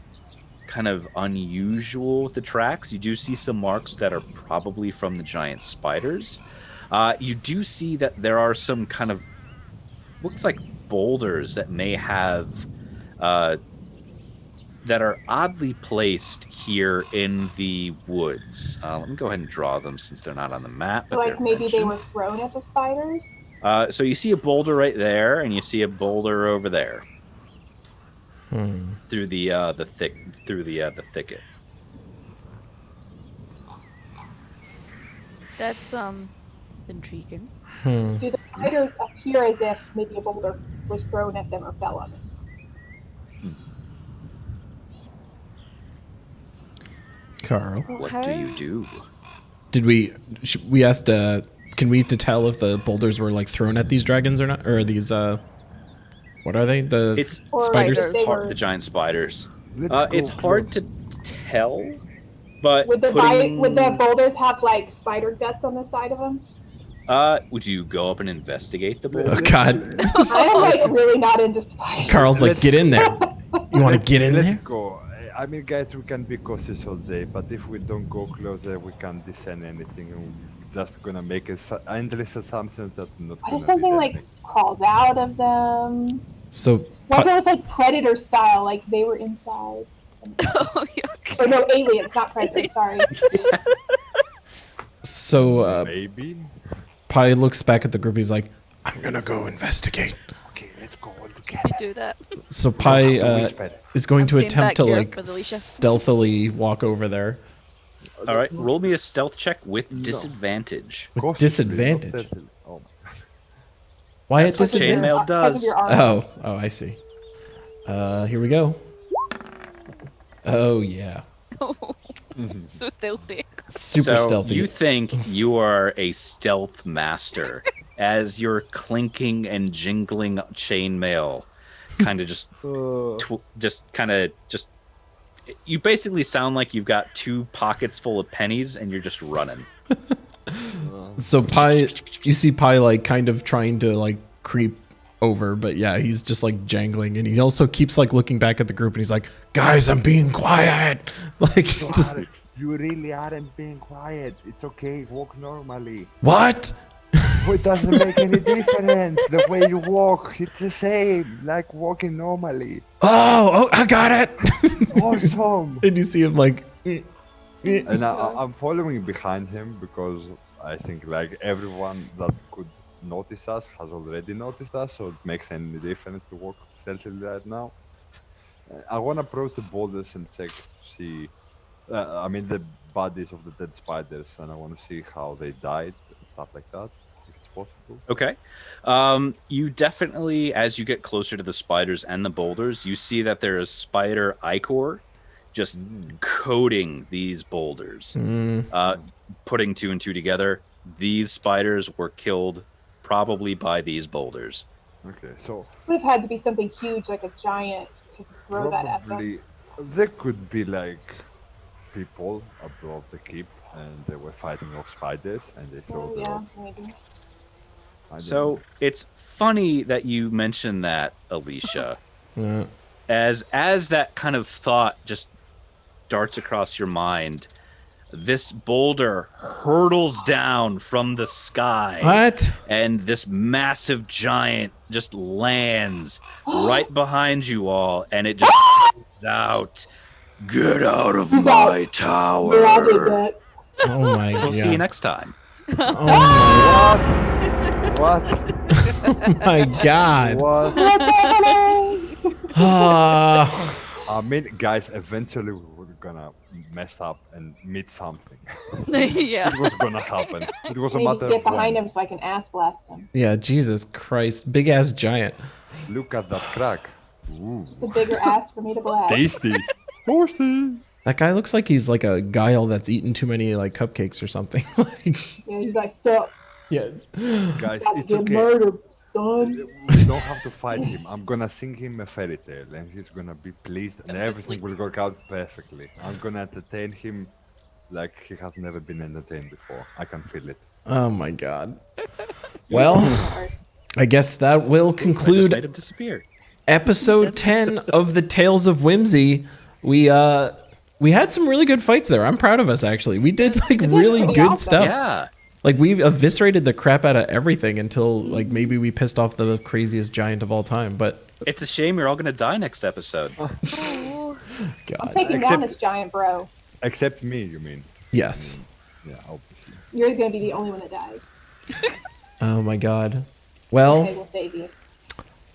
kind of unusual with the tracks. You do see some marks that are probably from the giant spiders. You do see that there are some kind of, looks like boulders that may have, that are oddly placed here in the woods. Let me go ahead and draw them since they're not on the map. But Like maybe they were thrown at the spiders? So you see a boulder right there, and you see a boulder over there through the thicket. That's intriguing. Do the spiders appear as if maybe a boulder was thrown at them or fell on them? Carl, What do you do? did we asked, can we tell if the boulders were like thrown at these dragons or not? Or these, what are they? The It's Or spiders? like they hard, were- the giant spiders. Let's go It's hard to tell, but Would the boulders have like spider guts on the side of them? would you go up and investigate the boulder? Oh, God. I'm like really not into spiders. Carl's like, get in there. You want to get in Let's there? go. I mean, guys, we can be cautious all day, but if we don't go closer, we can't discern anything. We're just gonna make endless assumptions that not. What gonna if something be like there. crawls out of them? So, What if it was like predator style, like they were inside? Oh, yuck. Or no, aliens, not predators. Sorry. so Maybe. Pi looks back at the group. He's like, I'm going to go investigate. Okay, let's go all We together. do that. So Pi Whisper. is going I'm to staying attempt back to here like for the Alicia. stealthily walk over there. All right, roll me a stealth check with disadvantage. With Cautiously, disadvantage. not stealthily. Oh. Why That's at what disadvantage? chainmail Because of does. your armor. Oh, I see. Here we go. Oh yeah, So stealthy. super so stealthy. you think you are a stealth master as you're clinking and jingling chainmail, kind of just you basically sound like you've got 2 pockets full of pennies and you're just running. So Pi, you see Pi like kind of trying to like creep over, but yeah, he's just like jangling, and he also keeps like looking back at the group, and he's like, "Guys, I'm being quiet." Like, just You really aren't being quiet. It's okay. Walk normally. what? It doesn't make any difference. The way you walk, it's the same. Like walking normally. Oh, I got it. Awesome. And you see him like, And I'm following behind him because I think like everyone that could noticed us, has already noticed us, so it makes any difference to walk stealthily right now. I want to approach the boulders and check to see. The bodies of the dead spiders, and I want to see how they died and stuff like that, if it's possible. Okay. You definitely, as you get closer to the spiders and the boulders, you see that there is spider ichor just coating these boulders. Putting 2 and 2 together, these spiders were killed probably by these boulders. Okay, so It would have had to be something huge, like a giant, to throw that at them. probably there could be like people above the keep, and they were fighting off spiders, and they throw Oh, the yeah, rocks. maybe. I don't So know. it's funny that you mention that, Alicia. Yeah. As that kind of thought just darts across your mind, this boulder hurtles down from the sky. What? And this massive giant just lands right behind you all, and it just calls out, "Get out of my Yeah, I did tower!" that. Oh my god. We'll see you next time. Oh What? my god. What? What's happening? I mean, guys, eventually we're gonna mess up and meet something. Yeah. It was gonna happen. It was a Maybe matter get of behind when. him so I can ass blast him. Yeah, Jesus Christ. Big ass giant. Look at that crack. Ooh. It's a bigger ass for me to blast. Tasty. Toasty. That guy looks like he's like a guile that's eaten too many like cupcakes or something. Like, Yeah, he's like, so, yeah. Guys, about to it's get okay. murdered, son. We don't have to fight him. I'm gonna sing him a fairy tale, and he's gonna be pleased, and everything will work out perfectly. I'm gonna entertain him like he has never been entertained before. I can feel it. Oh my god. Well, I guess that will I just conclude made him disappear. episode 10 of the Tales of Whimsy. We had some really good fights there. I'm proud of us actually. We did like really pretty good awesome. stuff. Yeah. Like we eviscerated the crap out of everything until like maybe we pissed off the craziest giant of all time. But It's a shame you're all going to die next episode. God, Taking down Except- this giant bro. Except me, you mean? yes. Yeah, obviously. You're gonna be the only one that dies. Oh my God. Well, Okay, we'll save you.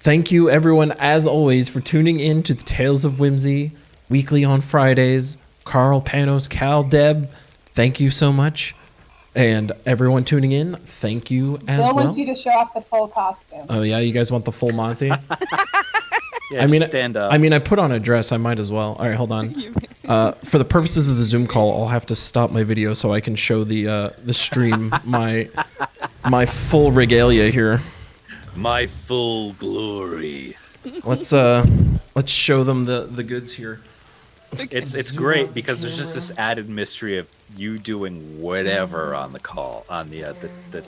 thank you everyone as always for tuning in to the Tales of Whimsy weekly on Fridays. Carl, Panos, Cal, Deb, thank you so much. And everyone tuning in, thank you as Bill well. wants you to show off the full costume. Oh yeah, you guys want the full Monty? Yeah, I mean, just stand up. I mean, I put on a dress. I might as well. All right, hold on. For the purposes of the Zoom call, I'll have to stop my video so I can show the stream my full regalia here. My full glory. Let's show them the goods here. It's great because there's just this added mystery of you doing whatever on the call on the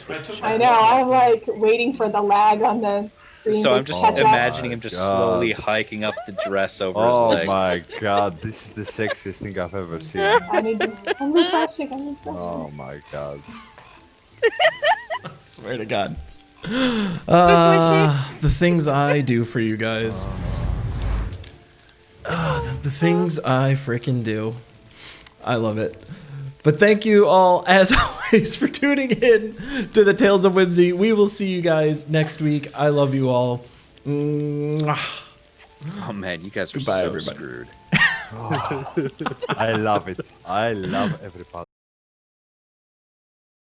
Twitch. I know, I'm like waiting for the lag on the screen. So to I'm just catch up. imagining him just God. slowly hiking up the dress over Oh his legs. my god, this is the sexiest thing I've ever seen. I'm refreshing, I'm refreshing. Oh my god. Swear to God. The things I do for you guys. The things I freaking do. I love it. But thank you all, as always, for tuning in to the Tales of Whimsy. We will see you guys next week. I love you all. Mwah. Oh man, you guys are Goodbye, so everybody. screwed. I love it. I love every part.